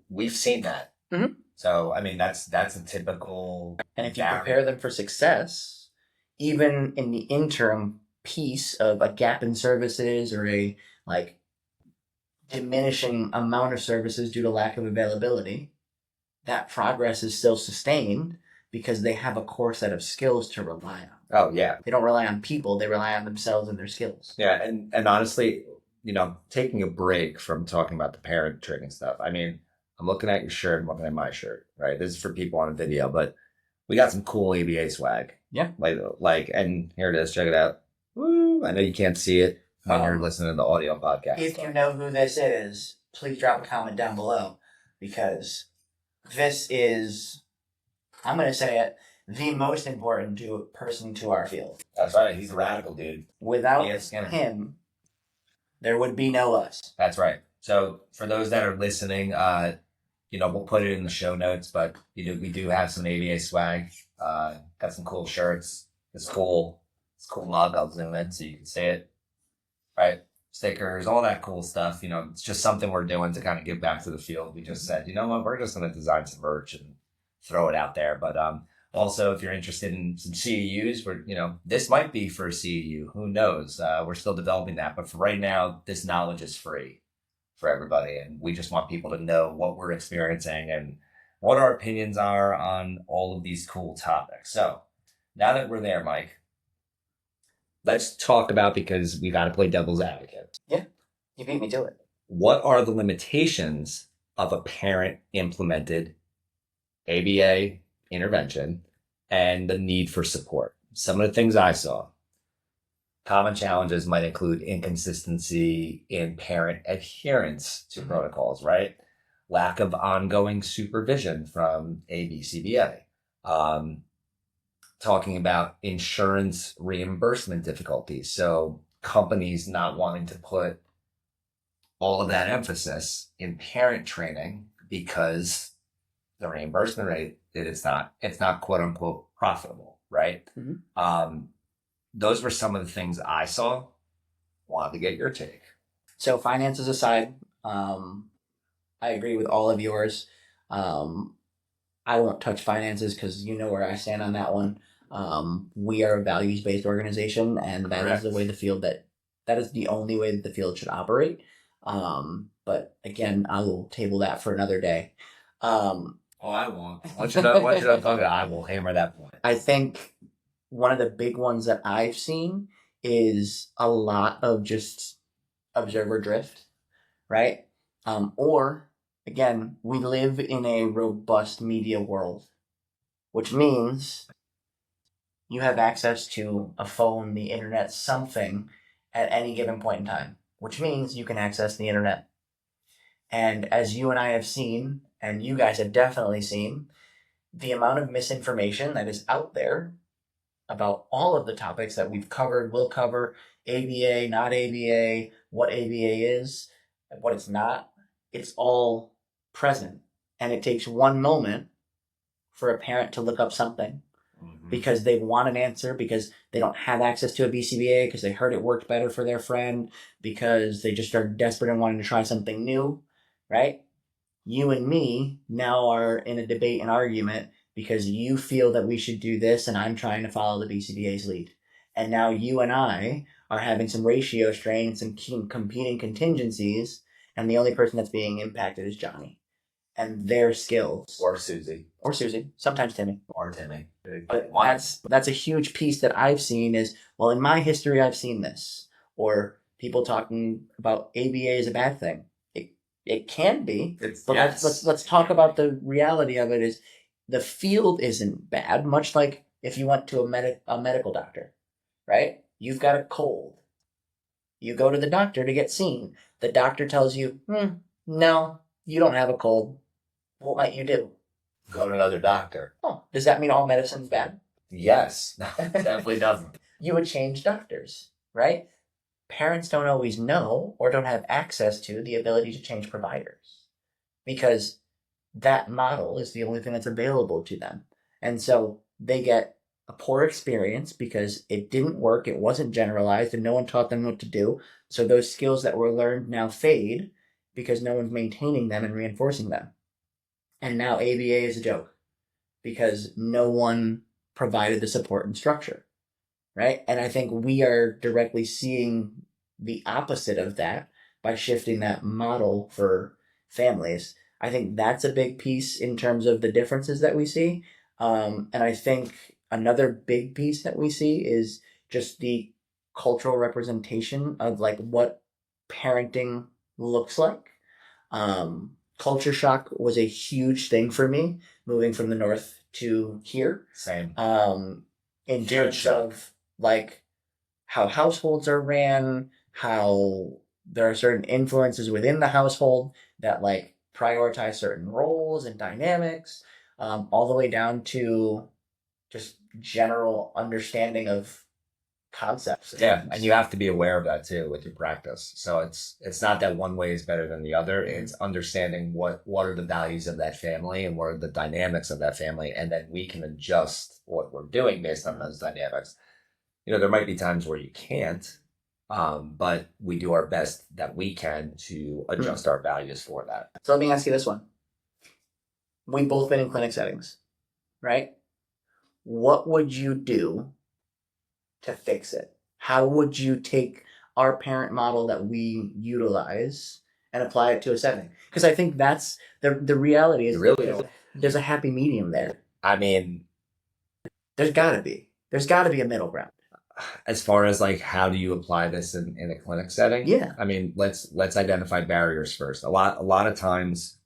we've seen that. Mm-hmm. So, I mean, that's a typical. And if you prepare them for success, even in the interim piece of a gap in services or a like diminishing amount of services due to lack of availability, that progress is still sustained because they have a core set of skills to rely on. Oh, yeah. They don't rely on people, they rely on themselves and their skills. Yeah, and honestly, taking a break from talking about the parent training stuff, I mean, I'm looking at your shirt, I'm looking at my shirt, right? This is for people on a video, but we got some cool ABA swag. Yeah. Like, and here it is, check it out. Woo! I know you can't see it when you're listening to the audio podcast. If you know who this is, please drop a comment down below because this is, I'm going to say it, the most important person to our field. That's right. He's a radical dude. Without him, there would be no us. That's right. So for those that are listening, we'll put it in the show notes, but we do have some ABA swag. Got some cool shirts. It's cool mug. I'll zoom in so you can see it. Right. Stickers, all that cool stuff. It's just something we're doing to kind of give back to the field. We just said, you know what, we're just going to design some merch and throw it out there. But also, if you're interested in some CEUs, this might be for a CEU. Who knows? We're still developing that. But for right now, this knowledge is free for everybody. And we just want people to know what we're experiencing and what our opinions are on all of these cool topics. So now that we're there, Mike, let's talk about, because we got to play devil's advocate. Yeah, you beat me to it. What are the limitations of a parent-implemented ABA intervention and the need for support? Some of the things I saw. Common challenges might include inconsistency in parent adherence to protocols, right? Lack of ongoing supervision from ABCBA. Talking about insurance reimbursement difficulties. So companies not wanting to put all of that emphasis in parent training because the reimbursement rate, it's not quote unquote profitable, right? Mm-hmm. Those were some of the things I saw. Wanted to get your take. So finances aside, I agree with all of yours. I won't touch finances because you know where I stand on that one. We are a values-based organization, and that Correct. Is the way that is the only way that the field should operate. But again, I will table that for another day. I won't. Once you're done talking, I will hammer that point. I think one of the big ones that I've seen is a lot of just observer drift, right? Or again, we live in a robust media world, which means you have access to a phone, the internet, something at any given point in time, which means you can access the internet. And as you and I have seen and you guys have definitely seen, the amount of misinformation that is out there about all of the topics that we've covered, will cover, ABA, not ABA, what ABA is, and what it's not. It's all present. And it takes one moment for a parent to look up something because they want an answer, because they don't have access to a BCBA, because they heard it worked better for their friend, because they just are desperate and wanting to try something new, right? You and me now are in a debate and argument because you feel that we should do this and I'm trying to follow the BCBA's lead. And now you and I are having some ratio strain and some competing contingencies, and the only person that's being impacted is Johnny and their skills. Or Susie. Or Susie. Sometimes Timmy. Or Timmy. But that's a huge piece that I've seen is, well, in my history, I've seen this. Or people talking about ABA is a bad thing. It can be. Let's talk about the reality of it is the field isn't bad, much like if you went to a medical doctor, right? You've got a cold. You go to the doctor to get seen. The doctor tells you, no, you don't have a cold. What might you do? Go to another doctor. Oh, does that mean all medicine's bad? Yes. No, it definitely doesn't. You would change doctors, right? Parents don't always know or don't have access to the ability to change providers because that model is the only thing that's available to them. And so they get a poor experience because it didn't work, it wasn't generalized, and no one taught them what to do. So those skills that were learned now fade because no one's maintaining them and reinforcing them. And now ABA is a joke because no one provided the support and structure, right? And I think we are directly seeing the opposite of that by shifting that model for families. I think that's a big piece in terms of the differences that we see. And I think another big piece that we see is just the cultural representation of like what parenting looks like. Culture shock was a huge thing for me moving from the north to here. Same. In terms of like how households are ran, how there are certain influences within the household that like prioritize certain roles and dynamics, all the way down to just general understanding of concepts. Yeah, and you have to be aware of that too with your practice. So it's not that one way is better than the other. It's understanding what are the values of that family and what are the dynamics of that family, and then we can adjust what we're doing based on those dynamics. You know, there might be times where you can't, but we do our best that we can to adjust our values for that. So let me ask you this one. We've both been in clinic settings, right? What would you do to fix it? How would you take our parent model that we utilize and apply it to a setting? Because I think that's the reality is there's a happy medium there. I mean, there's got to be a middle ground. As far as like how do you apply this in a clinic setting? Yeah. I mean, let's identify barriers first. A lot of times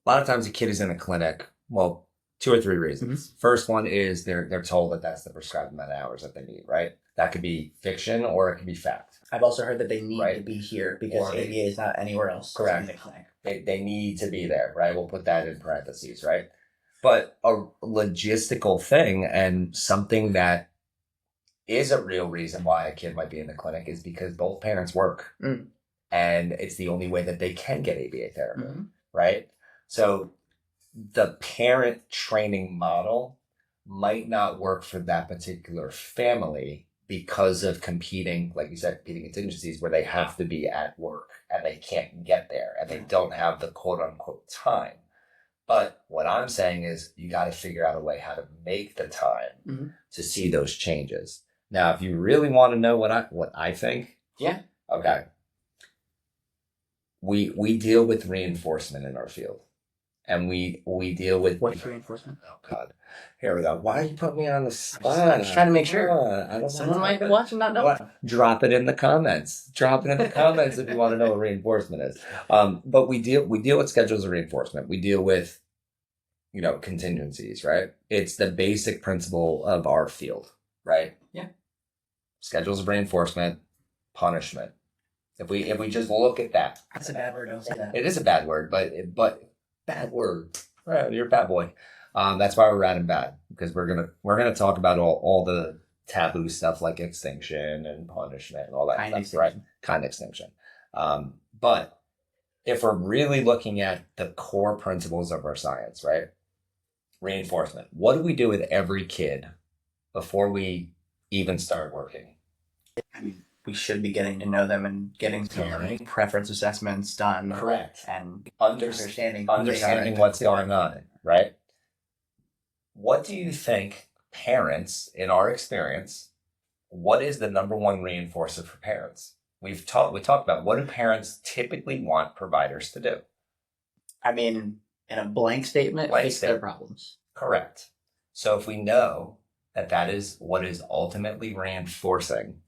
a kid is in a clinic. Well, 2 or 3 reasons. Mm-hmm. First one is they're told that that's the prescribed amount of hours that they need, right? That could be fiction or it could be fact. I've also heard that they need to be here because ABA is not anywhere else. Correct. They need to be there, right? We'll put that in parentheses, right? But a logistical thing and something that is a real reason why a kid might be in the clinic is because both parents work. Mm. And it's the only way that they can get ABA therapy, right? So the parent training model might not work for that particular family because of competing, like you said, competing contingencies where they have to be at work and they can't get there and they don't have the quote unquote time. But what I'm saying is you got to figure out a way how to make the time to see those changes. Now, if you really want to know what I think. Yeah. Okay. We deal with reinforcement in our field. And we deal with... What's reinforcement? Oh, God. Here we go. Why are you putting me on the spot? I'm just trying to make sure. Someone might be watching, not know. Drop it in the comments. Drop it in the comments if you want to know what reinforcement is. But we deal with schedules of reinforcement. We deal with, contingencies, right? It's the basic principle of our field, right? Yeah. Schedules of reinforcement, punishment. If we just look at that. That's a bad word. Don't say that. It is a bad word, but Bad word. You're a bad boy. That's why we're rad and bad, because we're gonna talk about all the taboo stuff like extinction and punishment and all that Kind stuff, right? extinction. Kind extinction. But if we're really looking at the core principles of our science, right? Reinforcement. What do we do with every kid before we even start working? I mean, we should be getting to know them and getting some preference assessments done. Correct. And Understanding who they are. what's going on, right? What do you think parents, in our experience, what is the number one reinforcer for parents? We talked about what do parents typically want providers to do? I mean, in a blank statement, fix their problems. Correct. So if we know that is what is ultimately reinforcing,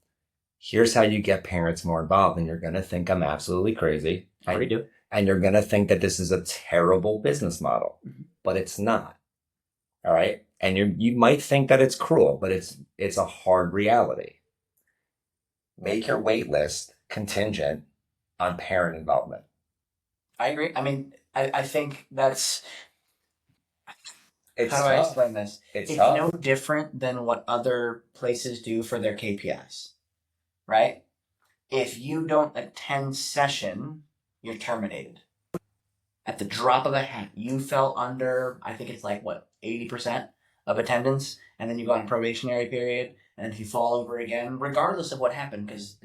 here's how you get parents more involved, and you're going to think I'm absolutely crazy. I already do. And you're going to think that this is a terrible business model, but it's not. All right. And you might think that it's cruel, but it's a hard reality. Make your wait list contingent on parent involvement. I agree. I mean, I think that's... It's How do I explain this? It's no different than what other places do for their KPIs, right? If you don't attend session, you're terminated. At the drop of a hat, you fell under, I think it's like, 80% of attendance, and then you go on a probationary period, and then if you fall over again, regardless of what happened, because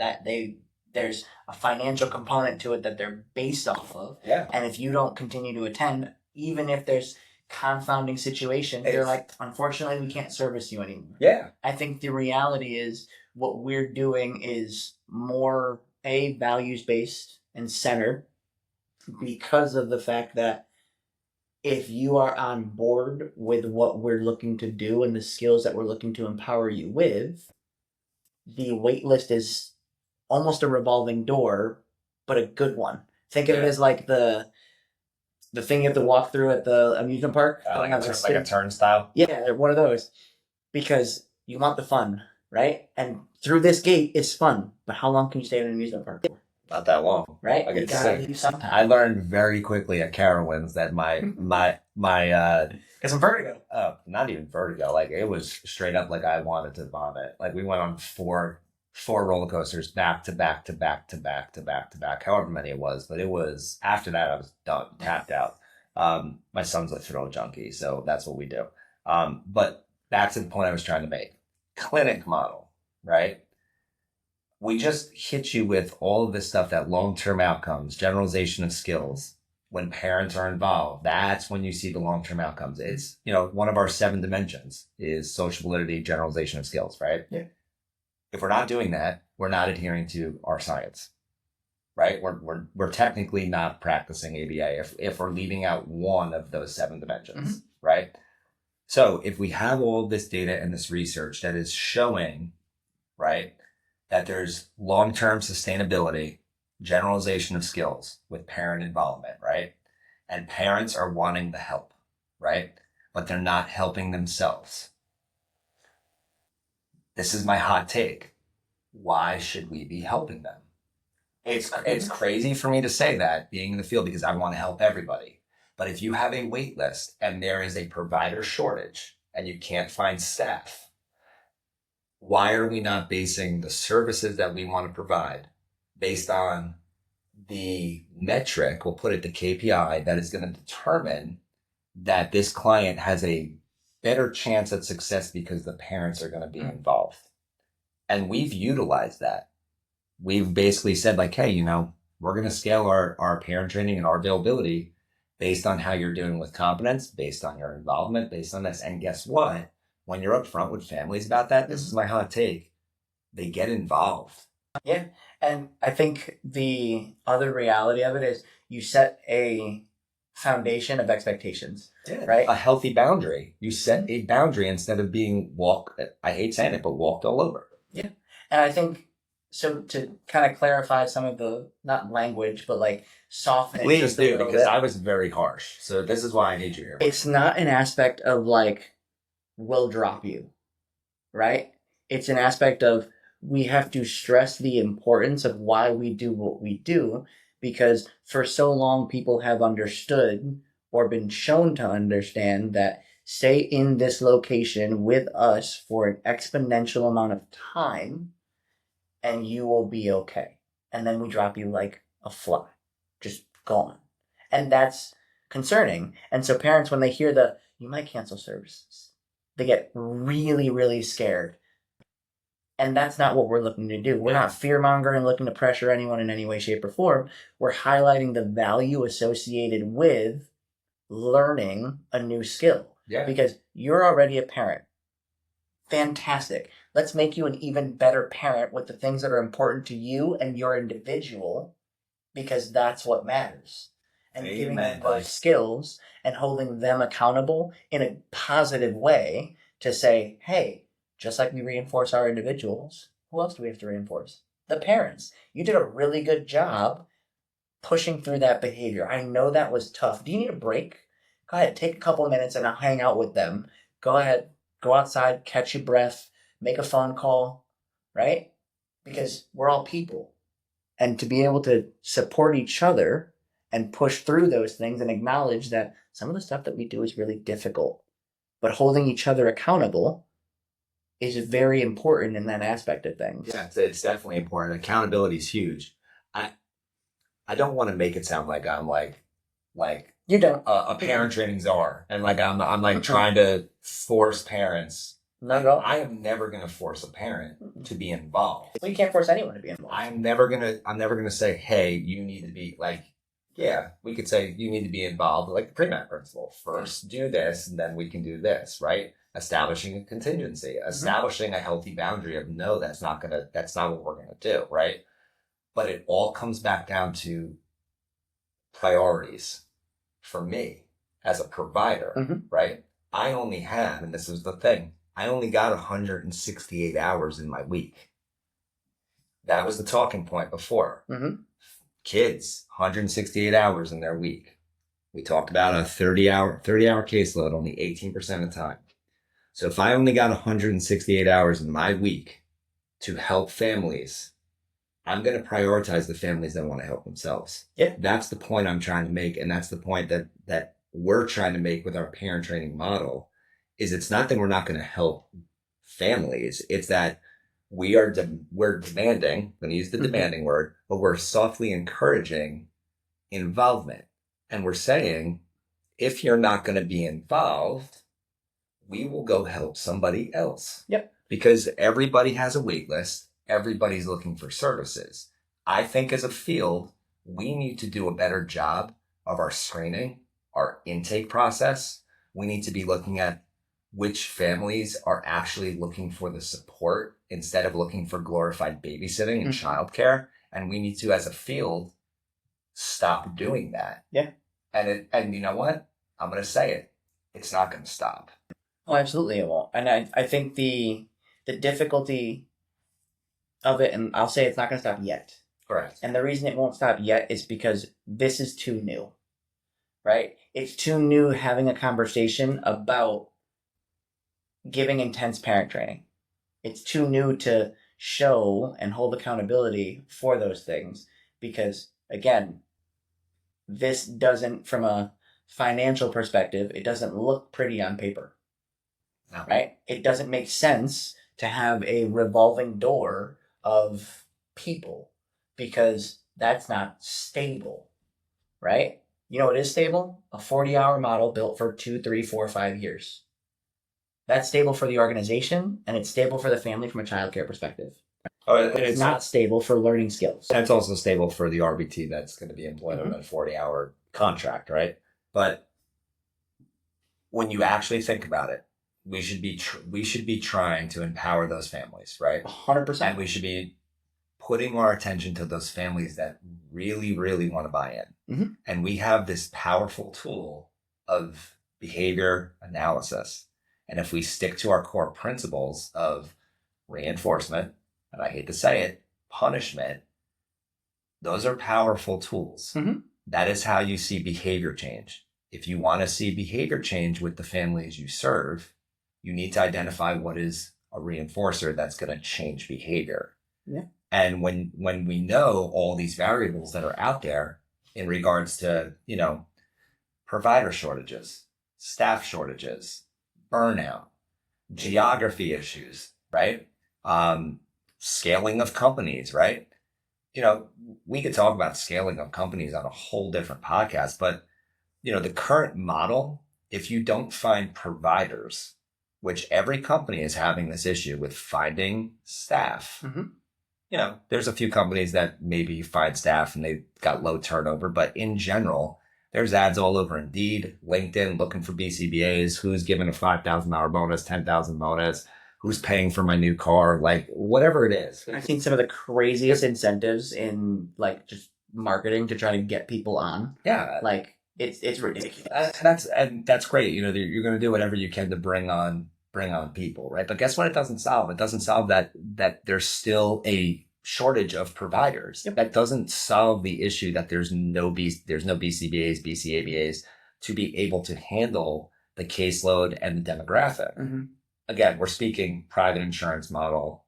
there's a financial component to it that they're based off of. Yeah. And if you don't continue to attend, even if there's confounding situation, they're like, unfortunately, we can't service you anymore. Yeah. I think the reality is what we're doing is more values-based and centered, because of the fact that if you are on board with what we're looking to do and the skills that we're looking to empower you with, the wait list is almost a revolving door, but a good one. Think of it as like the thing you have to walk through at the amusement park. Like a turnstile? Yeah, they're one of those. Because you want the fun, right? And through this gate, it's fun. But how long can you stay in an amusement park for? Not that long. Right? I You gotta leave sometime. I learned very quickly at Carowinds that my Get some vertigo. Not even vertigo. Like, it was straight up like I wanted to vomit. Like, we went on four roller coasters back to back to back to back to back to back, however many it was. But it was, after that, I was done, tapped out. My son's a thrill junkie, so that's what we do. But that's the point I was trying to make. Clinic model, right? We just hit you with all of this stuff, that long-term outcomes, generalization of skills. When parents are involved, that's when you see the long-term outcomes. It's, one of our 7 dimensions is social validity, generalization of skills, right? Yeah. If we're not doing that, we're not adhering to our science, right? We're technically not practicing ABA if we're leaving out one of those 7 dimensions, right? So if we have all this data and this research that is showing, right, that there's long-term sustainability, generalization of skills with parent involvement, right? And parents are wanting the help, right? But they're not helping themselves. This is my hot take. Why should we be helping them? It's crazy for me to say that, being in the field, because I want to help everybody. But if you have a wait list and there is a provider shortage and you can't find staff, why are we not basing the services that we want to provide based on the metric, we'll put it the KPI, that is going to determine that this client has a better chance at success because the parents are going to be involved? And we've utilized that. We've basically said, like, hey, we're going to scale our parent training and our availability based on how you're doing with competence, based on your involvement, based on this. And guess what? When you're upfront with families about that, this is my hot take, they get involved. Yeah. And I think the other reality of it is you set a foundation of expectations, right? A healthy boundary. You set a boundary instead of being I hate saying it, but walked all over. Yeah. And I think, so to kind of clarify some of the, not language, but like soften it. Please do, because I was very harsh. So this is why I need you here. It's not an aspect of like, we'll drop you, right? It's an aspect of, we have to stress the importance of why we do what we do, because for so long people have understood or been shown to understand that stay in this location with us for an exponential amount of time and you will be okay. And then we drop you like a fly, just gone. And that's concerning. And so parents, when they hear you might cancel services, they get really, really scared. And that's not what we're looking to do. We're not fear-mongering, looking to pressure anyone in any way, shape, or form. We're highlighting the value associated with learning a new skill. Yeah. Because you're already a parent. Fantastic. Let's make you an even better parent with the things that are important to you and your individual, because that's what matters. And giving them those skills and holding them accountable in a positive way to say, hey, just like we reinforce our individuals, who else do we have to reinforce? The parents. You did a really good job pushing through that behavior. I know that was tough. Do you need a break? Go ahead, take a couple of minutes and I'll hang out with them. Go ahead, go outside, catch your breath, make a phone call, right? Because we're all people. And to be able to support each other and push through those things and acknowledge that some of the stuff that we do is really difficult, but holding each other accountable is very important in that aspect of things. Yeah, it's definitely important. Accountability is huge. I don't want to make it sound like I'm like you don't a parent training czar and like I'm like trying to force parents. Not at all. I am never going to force a parent to be involved. Well, you can't force anyone to be involved. I'm never gonna say, hey, you need to be like, yeah, we could say you need to be involved, like the pre-med principle. First do this, and then we can do this, right? Establishing a contingency, establishing a healthy boundary of no, that's not what we're gonna do, right? But it all comes back down to priorities for me as a provider, right? I only have, and this is the thing, I only got 168 hours in my week. That was the talking point before. Kids, 168 hours in their week. We talked about a 30-hour caseload, only 18% of the time. So if I only got 168 hours in my week to help families, I'm going to prioritize the families that want to help themselves. Yeah. That's the point I'm trying to make. And that's the point that we're trying to make with our parent training model is it's not that we're not going to help families. It's that we're demanding, I'm going to use the demanding word, but we're softly encouraging involvement. And we're saying, if you're not going to be involved, we will go help somebody else. Yep. Because everybody has a wait list. Everybody's looking for services. I think as a field, we need to do a better job of our screening, our intake process. We need to be looking at which families are actually looking for the support instead of looking for glorified babysitting and childcare. And we need to, as a field, stop doing that. Yeah. And you know what? I'm going to say it. It's not going to stop. Oh, absolutely it won't. And I think the difficulty of it, and I'll say it's not going to stop yet. Correct. And the reason it won't stop yet is because this is too new, right? It's too new having a conversation about giving intense parent training. It's too new to show and hold accountability for those things because, again, this doesn't, from a financial perspective, it doesn't look pretty on paper, right? It doesn't make sense to have a revolving door of people because that's not stable, right? You know what is stable? A 40-hour model built for 2, 3, 4, 5 years. That's stable for the organization, and it's stable for the family from a childcare perspective. It's not stable for learning skills. And it's also stable for the RBT that's going to be employed on a 40-hour contract, right? But when you actually think about it, we should be trying to empower those families, right? 100%. And we should be putting our attention to those families that really, really want to buy in. And we have this powerful tool of behavior analysis. And if we stick to our core principles of reinforcement, and I hate to say it, punishment, those are powerful tools. That is how you see behavior change. If you want to see behavior change with the families you serve, you need to identify what is a reinforcer that's going to change behavior. Yeah. And when we know all these variables that are out there in regards to, provider shortages, staff shortages, burnout, geography issues, right? Scaling of companies, right? We could talk about scaling of companies on a whole different podcast, but the current model, if you don't find providers, which every company is having this issue with finding staff. There's a few companies that maybe find staff and they've got low turnover, but in general, there's ads all over Indeed, LinkedIn, looking for BCBAs, who's giving a $5,000 bonus, $10,000 bonus, who's paying for my new car, like whatever it is. I've seen some of the craziest incentives in like just marketing to try to get people on. Yeah. Like it's ridiculous. That's great. You're going to do whatever you can to bring on people, right? But guess what? It doesn't solve. It doesn't solve that there's still a shortage of providers. Yep. That doesn't solve the issue that there's no BCBAs, BCABAs to be able to handle the caseload and the demographic. Again, we're speaking private insurance model,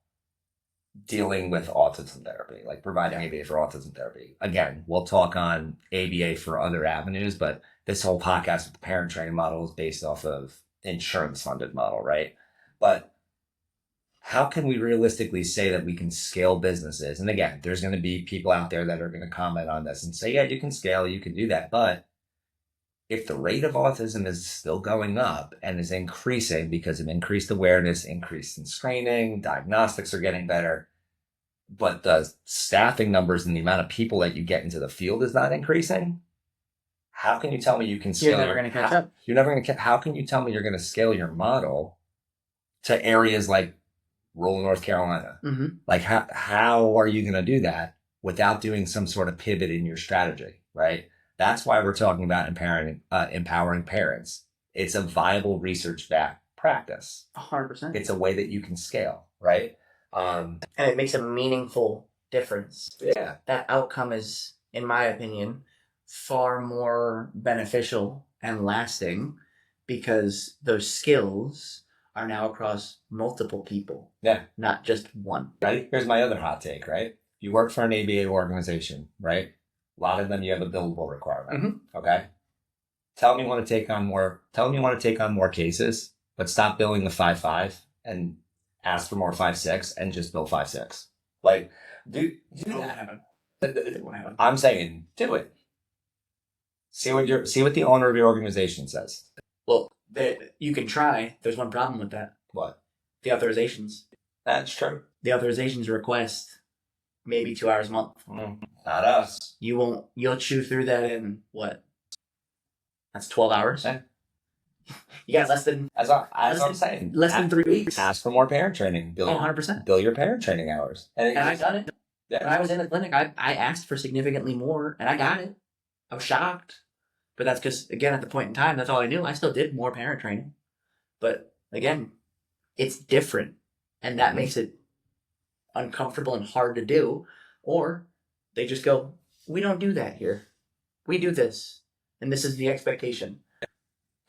dealing with autism therapy, like providing ABA for autism therapy. Again, we'll talk on ABA for other avenues, but this whole podcast with the parent training model is based off of insurance funded model, right? But how can we realistically say that we can scale businesses? And again, there's going to be people out there that are going to comment on this and say, yeah, you can scale, you can do that. But if the rate of autism is still going up and is increasing because of increased awareness, increase in screening, diagnostics are getting better, but the staffing numbers and the amount of people that you get into the field is not increasing, how can you tell me you can scale? You're never going to catch up. You're never going to. How can you tell me you're going to scale your model to areas like rural North Carolina? Like how are you going to do that without doing some sort of pivot in your strategy, right? That's why we're talking about empowering parents. It's a viable research-backed practice. 100%. It's a way that you can scale, right? And it makes a meaningful difference. Yeah. That outcome is, in my opinion, far more beneficial and lasting because those skills are now across multiple people. Yeah. Not just one. Right? Here's my other hot take, right? You work for an ABA organization, right? A lot of them, you have a billable requirement. Okay. Tell me you want to take on more cases, but stop billing the 5.5 and ask for more 5.6 and just bill 5.6. Like, do that. I'm saying, do it. See what the owner of your organization says. Well, you can try. There's one problem with that. What? The authorizations. That's true. The authorizations request maybe 2 hours a month. Not us. You'll chew through that in what? That's 12 hours. Yeah. You got less than. As I'm saying. Less than 3 weeks. Ask for more parent training. 100%. Bill your parent training hours. And I got it. Yeah. When I was in the clinic, I asked for significantly more, and I got it. I was shocked. But that's because, again, at the point in time, that's all I knew. I still did more parent training. But, again, it's different. And that makes it uncomfortable and hard to do. Or they just go, we don't do that here. We do this. And this is the expectation.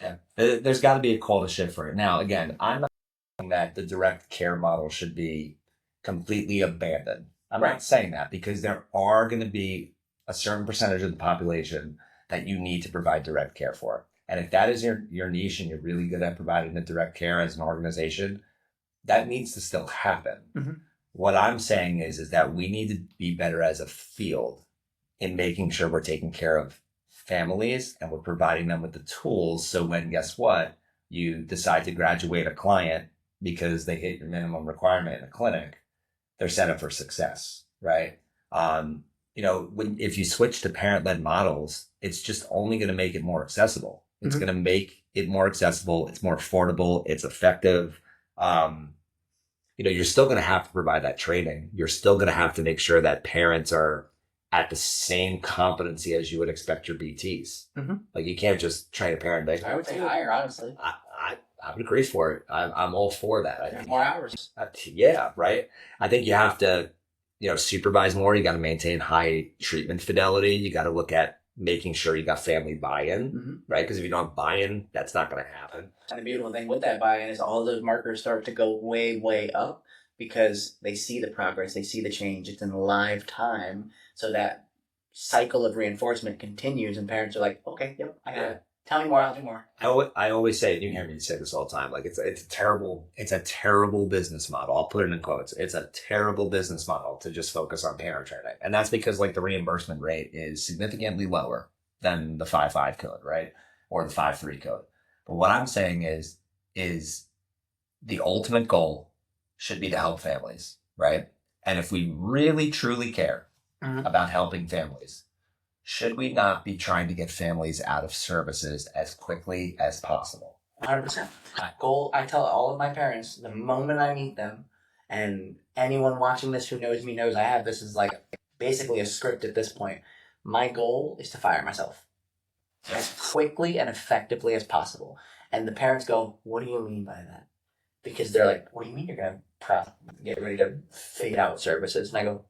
Yeah. There's got to be a call to shift for it. Now, again, I'm not saying that the direct care model should be completely abandoned. I'm not saying that because there are going to be a certain percentage of the population that you need to provide direct care for. And if that is your niche and you're really good at providing the direct care as an organization, that needs to still happen. What I'm saying is that we need to be better as a field in making sure we're taking care of families and we're providing them with the tools. So when, guess what, you decide to graduate a client because they hit your minimum requirement in a clinic, they're set up for success, right? If you switch to parent-led models, it's just only going to make it more accessible. It's going to make it more accessible. It's more affordable. It's effective. You're still going to have to provide that training. You're still going to have to make sure that parents are at the same competency as you would expect your BTs. Like you can't just train a parent. I would say higher, honestly. I would agree for it. I'm all for that. I think more hours. Yeah, right. I think you have to, supervise more. You got to maintain high treatment fidelity. You got to look at making sure you got family buy-in, right? Because if you don't have buy-in, that's not going to happen. And the beautiful thing with that buy-in is all those markers start to go way, way up because they see the progress, they see the change. It's in live time. So that cycle of reinforcement continues and parents are like, okay, yep, I got it. Tell me more. I'll do more. I always say, and you hear me say this all the time, like it's a terrible business model. I'll put it in quotes. It's a terrible business model to just focus on parent training. And that's because like the reimbursement rate is significantly lower than the 5.5 code, right? Or the 5.3 code. But what I'm saying is the ultimate goal should be to help families, right? And if we really truly care about helping families, should we not be trying to get families out of services as quickly as possible? 100%. Goal, I tell all of my parents the moment I meet them, and anyone watching this who knows me knows I have this is like basically a script at this point. My goal is to fire myself as quickly and effectively as possible. And the parents go, what do you mean by that? Because they're like, what do you mean you're going to get ready to fade out services? And I go,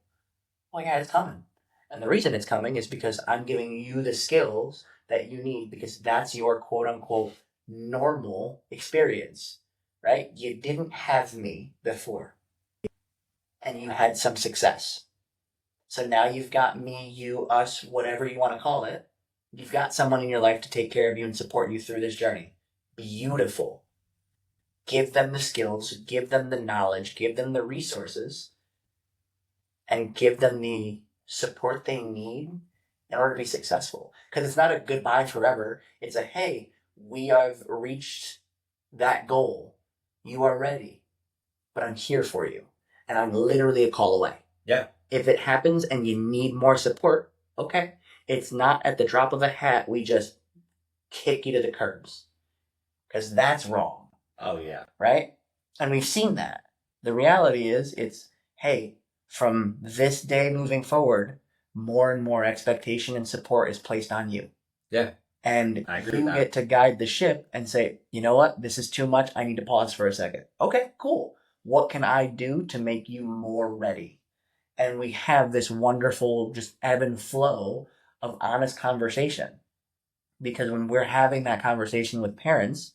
well, yeah, it's coming. And the reason it's coming is because I'm giving you the skills that you need because that's your quote unquote normal experience, right? You didn't have me before and you had some success. So now you've got me, you, us, whatever you want to call it. You've got someone in your life to take care of you and support you through this journey. Beautiful. Give them the skills, give them the knowledge, give them the resources, and give them the support they need in order to be successful. Because it's not a goodbye forever. It's a, hey, we have reached that goal. You are ready. But I'm here for you. And I'm literally a call away. Yeah. If it happens and you need more support, okay. It's not at the drop of a hat we just kick you to the curbs. Because that's wrong. Oh, yeah. Right? And we've seen that. The reality is it's, hey, from this day moving forward, more and more expectation and support is placed on you. Yeah. And you get to guide the ship and say, you know what? This is too much. I need to pause for a second. Okay, cool. What can I do to make you more ready? And we have this wonderful just ebb and flow of honest conversation. Because when we're having that conversation with parents,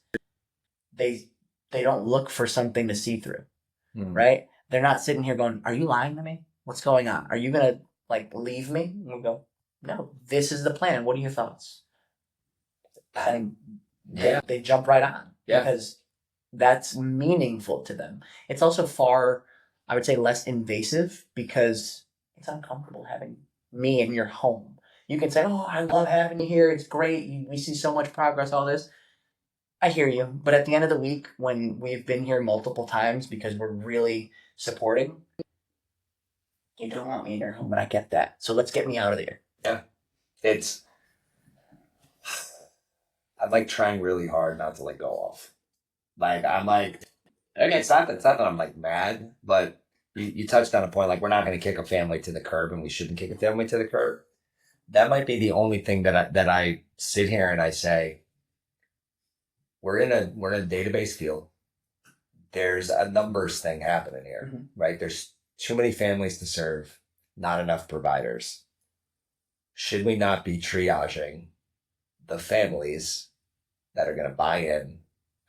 they don't look for something to see through, right? They're not sitting here going, are you lying to me? What's going on? Are you going to like leave me? And we'll go, no, this is the plan. What are your thoughts? And they jump right on because that's meaningful to them. It's also far, I would say, less invasive because it's uncomfortable having me in your home. You can say, oh, I love having you here. It's great. We see so much progress, all this. I hear you. But at the end of the week, when we've been here multiple times because we're really supporting, you don't want me in your home, and I get that. So let's get me out of there. Yeah. I'm like trying really hard not to like go off. Like, I'm like, okay, it's not that I'm like mad, but you touched on a point, like we're not going to kick a family to the curb and we shouldn't kick a family to the curb. That might be the only thing that I sit here and I say, we're in a database field. There's a numbers thing happening here, right? There's too many families to serve, not enough providers. Should we not be triaging the families that are going to buy in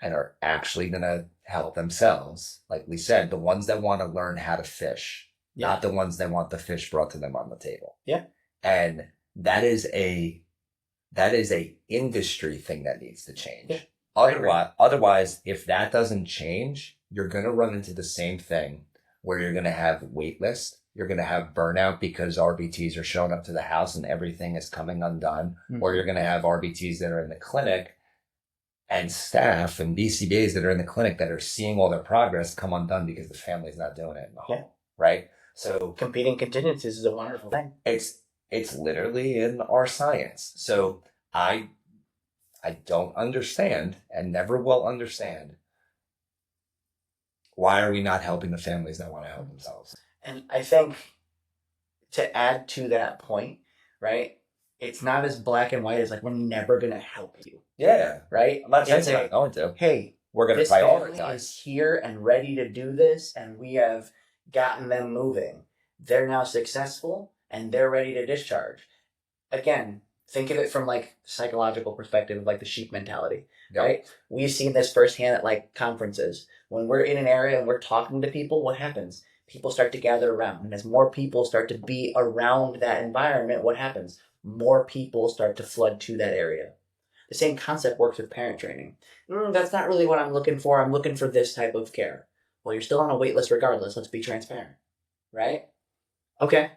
and are actually going to help themselves? Like we said, the ones that want to learn how to fish, not the ones that want the fish brought to them on the table. Yeah. And that is a industry thing that needs to change. Yeah. Otherwise, if that doesn't change, you're going to run into the same thing where you're going to have wait lists. You're going to have burnout because RBTs are showing up to the house and everything is coming undone. Or you're going to have RBTs that are in the clinic and staff and BCBAs that are in the clinic that are seeing all their progress come undone because the family's not doing it in the home, right? So competing contingencies is a wonderful thing. It's literally in our science. So I don't understand and never will understand, why are we not helping the families that want to help themselves? And I think to add to that point, right, it's not as black and white as like, we're never going to help you. Yeah. Right? I'm not saying we're not going to. Hey, we're going to prioritize. Family is here and ready to do this, and we have gotten them moving. They're now successful, and they're ready to discharge. Again, think of it from like psychological perspective of like the sheep mentality, right? We've seen this firsthand at like conferences. When we're in an area and we're talking to people, what happens? People start to gather around. And as more people start to be around that environment, what happens? More people start to flood to that area. The same concept works with parent training. That's not really what I'm looking for. I'm looking for this type of care. Well, you're still on a wait list regardless. Let's be transparent, right? Okay.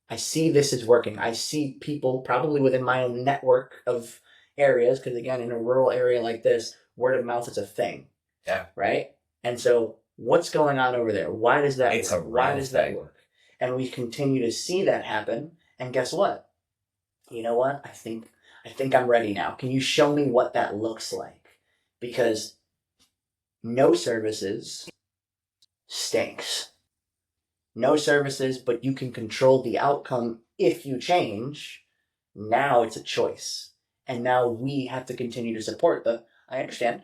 I see this is working. I see people probably within my own network of areas, because again, in a rural area like this, word of mouth is a thing. Yeah. Right? And so what's going on over there? Why does that It's work? a Why real does that thing. work? And we continue to see that happen. And guess what? You know what? I think I'm ready now. Can you show me what that looks like? Because no services stinks. No services, but you can control the outcome if you change. Now it's a choice. And now we have to continue to support I understand.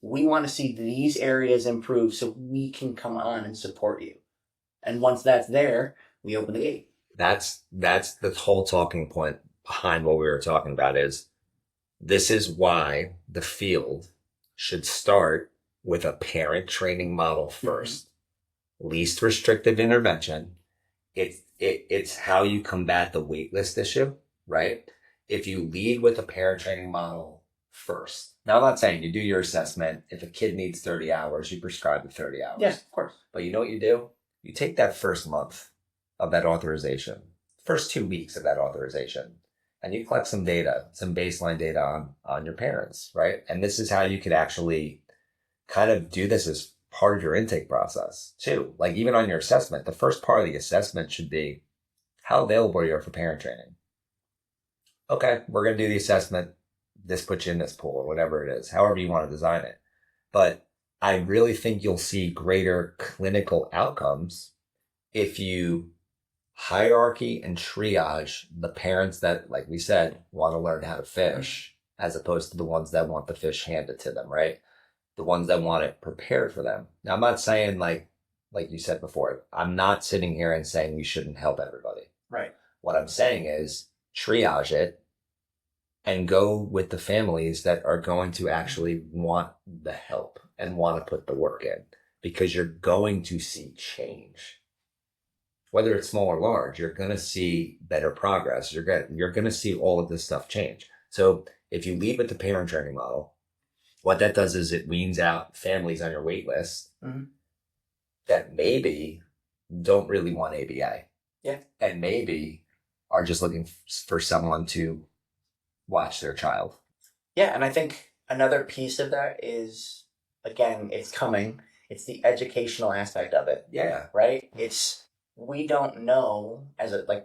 We want to see these areas improve so we can come on and support you. And once that's there, we open the gate. That's the whole talking point behind what we were talking about is this is why the field should start with a parent training model first. Least restrictive intervention. It's how you combat the wait list issue, right? If you lead with a parent training model first. Now, I'm not saying you do your assessment. If a kid needs 30 hours, you prescribe the 30 hours. Yes, of course. But you know what you do? You take that first month of that authorization, first 2 weeks of that authorization, and you collect some data, some baseline data on your parents, right? And this is how you could actually kind of do this as part of your intake process too. Like even on your assessment, the first part of the assessment should be how available you are for parent training. Okay, we're going to do the assessment. This puts you in this pool or whatever it is, however you want to design it. But I really think you'll see greater clinical outcomes if you hierarchy and triage the parents that, like we said, want to learn how to fish as opposed to the ones that want the fish handed to them, right? The ones that want it prepared for them. Now, I'm not saying like you said before, I'm not sitting here and saying we shouldn't help everybody. Right. What I'm saying is triage it and go with the families that are going to actually want the help and want to put the work in because you're going to see change. Whether it's small or large, you're going to see better progress. You're going to see all of this stuff change. So if you lead with the parent training model, what that does is it weans out families on your wait list that maybe don't really want ABA. Yeah. And maybe are just looking for someone to watch their child. Yeah, and I think another piece of that is, again, it's coming. It's the educational aspect of it. Yeah. Right? We don't know,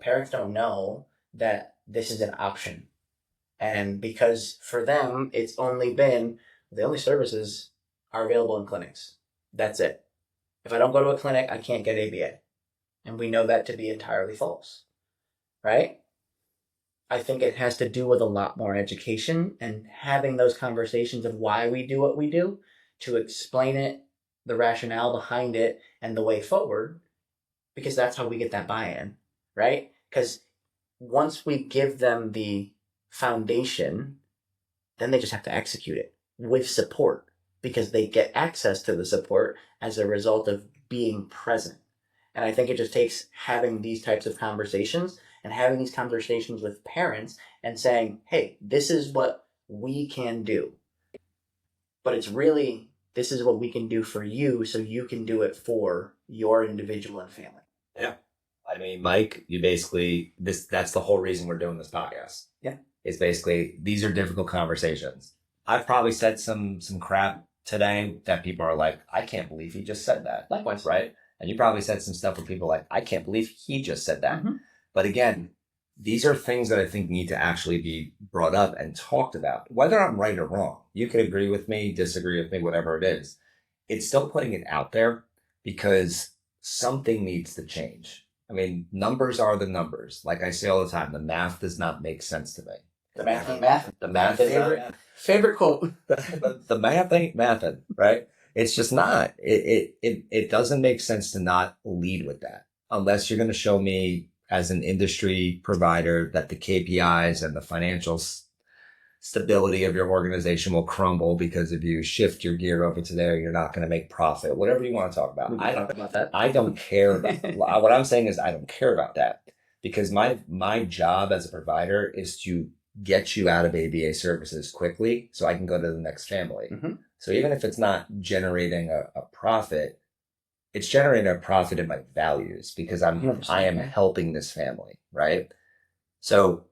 parents don't know that this is an option. And because for them, it's only been, the only services are available in clinics. That's it. If I don't go to a clinic, I can't get ABA. And we know that to be entirely false. Right? I think it has to do with a lot more education and having those conversations of why we do what we do, to explain it, the rationale behind it, and the way forward, because that's how we get that buy-in, right? Because once we give them the foundation, then they just have to execute it with support, because they get access to the support as a result of being present. And I think it just takes having these types of conversations and having these conversations with parents and saying, hey, this is what we can do. But it's really, this is what we can do for you so you can do it for your individual and family. Yeah. I mean, Mike, you basically, that's the whole reason we're doing this podcast. Yeah. It's basically, these are difficult conversations. I've probably said some crap today that people are like, I can't believe he just said that. Likewise. Right? And you probably said some stuff where people are like, I can't believe he just said that. Mm-hmm. But again, these are things that I think need to actually be brought up and talked about, whether I'm right or wrong. You can agree with me, disagree with me, whatever it is. It's still putting it out there because something needs to change. I mean, numbers are the numbers. Like I say all the time, the math does not make sense to me. The math ain't math. The math is Favorite quote. the math ain't mathin', right? It's just not. It doesn't make sense to not lead with that unless you're going to show me as an industry provider that the KPIs and the financial stability of your organization will crumble because if you shift your gear over to there, you're not going to make profit. Whatever you want to talk about. We can talk about that. I don't care about what I'm saying is I don't care about that because my job as a provider is to get you out of ABA services quickly so I can go to the next family. Mm-hmm. So even if it's not generating a profit, it's generating a profit in my values because I am helping this family, right? So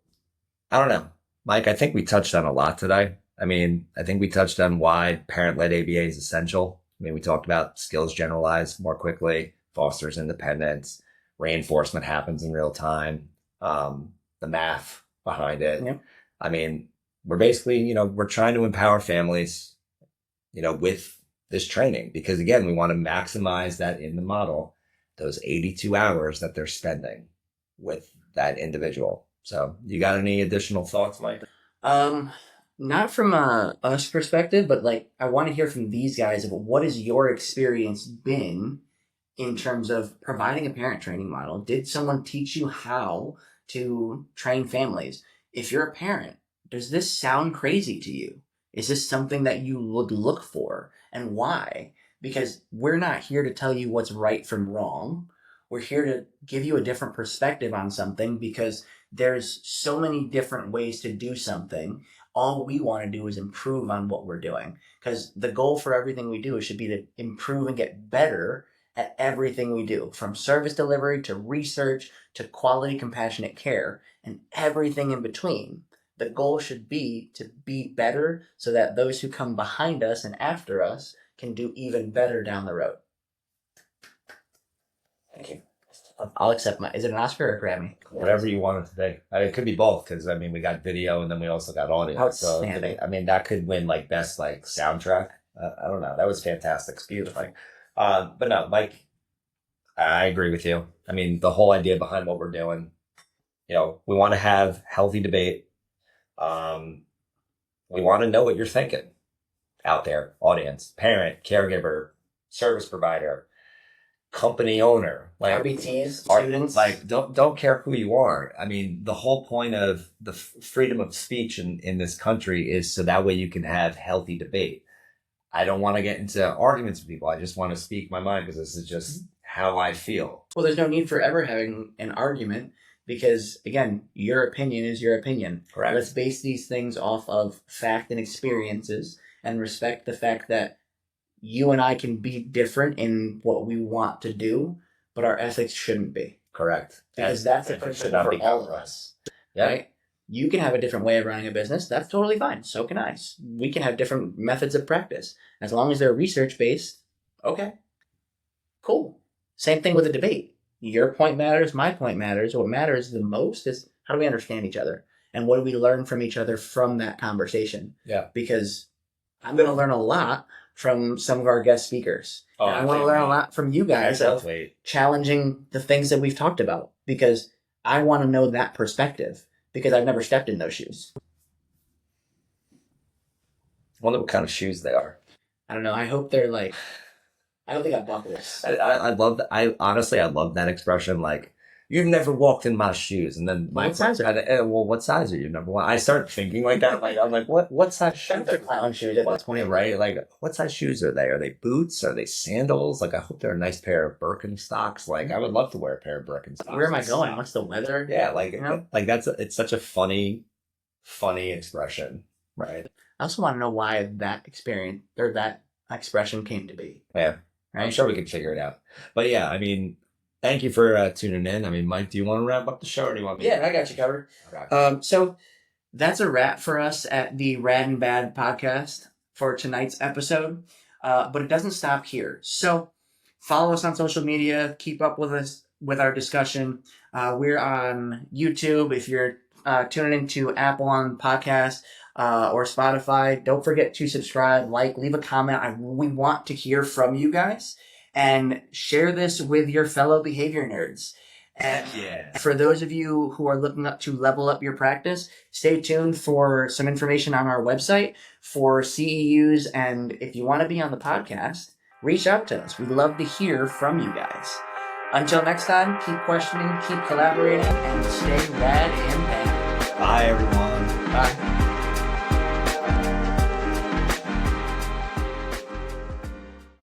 I don't know, Mike, I think we touched on a lot today. I mean, I think we touched on why parent-led ABA is essential. I mean, we talked about skills generalize more quickly, fosters independence, reinforcement happens in real time, the math behind it. Yep. I mean, we're basically, we're trying to empower families, with this training because again, we want to maximize that in the model, those 82 hours that they're spending with that individual. So you got any additional thoughts, Mike? Not from us perspective, but like I want to hear from these guys about what has your experience been in terms of providing a parent training model. Did someone teach you how to train families? If you're a parent, does this sound crazy to you? Is this something that you would look for, and why? Because we're not here to tell you what's right from wrong. We're here to give you a different perspective on something because there's so many different ways to do something. All we want to do is improve on what we're doing because the goal for everything we do should be to improve and get better at everything we do, from service delivery to research to quality, compassionate care and everything in between. The goal should be to be better so that those who come behind us and after us can do even better down the road. Thank you. I'll accept is it an Oscar or a Grammy? Whatever you want it to be. I mean, it could be both because I mean we got video and then we also got audio. Outstanding. So I mean that could win like best like soundtrack. I don't know. That was fantastic. It's beautiful. But no, Mike, I agree with you. I mean the whole idea behind what we're doing, we want to have healthy debate. We want to know what you're thinking out there, audience, parent, caregiver, service provider, company owner, like RBTs, students, like don't care who you are. I mean, the whole point of the freedom of speech in this country is so that way you can have healthy debate. I don't want to get into arguments with people. I just want to speak my mind because this is just how I feel. Well, there's no need for ever having an argument because, again, your opinion is your opinion. Correct. Let's base these things off of fact and experiences and respect the fact that you and I can be different in what we want to do, but our ethics shouldn't be. Correct. Because that's a principle for all of us. Yeah. Right? You can have a different way of running a business. That's totally fine. So can I. We can have different methods of practice. As long as they're research-based, okay. Cool. Same thing with a debate. Your point matters, my point matters. What matters the most is how do we understand each other? And what do we learn from each other from that conversation? Yeah. Because I'm going to learn a lot from some of our guest speakers. Oh, I want to learn a lot from you guys of challenging the things that we've talked about because I want to know that perspective because I've never stepped in those shoes. I wonder what kind of shoes they are. I don't know. I hope they're like, I don't think I bought this. I love that. I love that expression. Like, you've never walked in my shoes. And then what size are they? Well, what size are you? Number one. I start thinking like that. Like, I'm like, what size shoes? They're clown shoes at this point, right? Like, what size shoes are they? Are they boots? Are they sandals? Like, I hope they're a nice pair of Birkenstocks. Like, I would love to wear a pair of Birkenstocks. Where am I going? What's the weather? Yeah, like, like it's such a funny expression, right? I also want to know why that experience or that expression came to be. Yeah. Right? I'm sure we can figure it out. But yeah, I mean, thank you for tuning in. I mean, Mike, do you want to wrap up the show or do you want me to? I got you covered. Okay. So that's a wrap for us at the Rad and Bad podcast for tonight's episode. But it doesn't stop here. So follow us on social media. Keep up with us with our discussion. We're on YouTube. If you're tuning into Apple on podcast or Spotify, don't forget to subscribe, leave a comment. We want to hear from you guys and share this with your fellow behavior nerds. And for those of you who are looking up to level up your practice, stay tuned for some information on our website for CEUs. And if you want to be on the podcast, reach out to us. We'd love to hear from you guys. Until next time, keep questioning, keep collaborating, and stay rad and bad. Bye, everyone. Bye.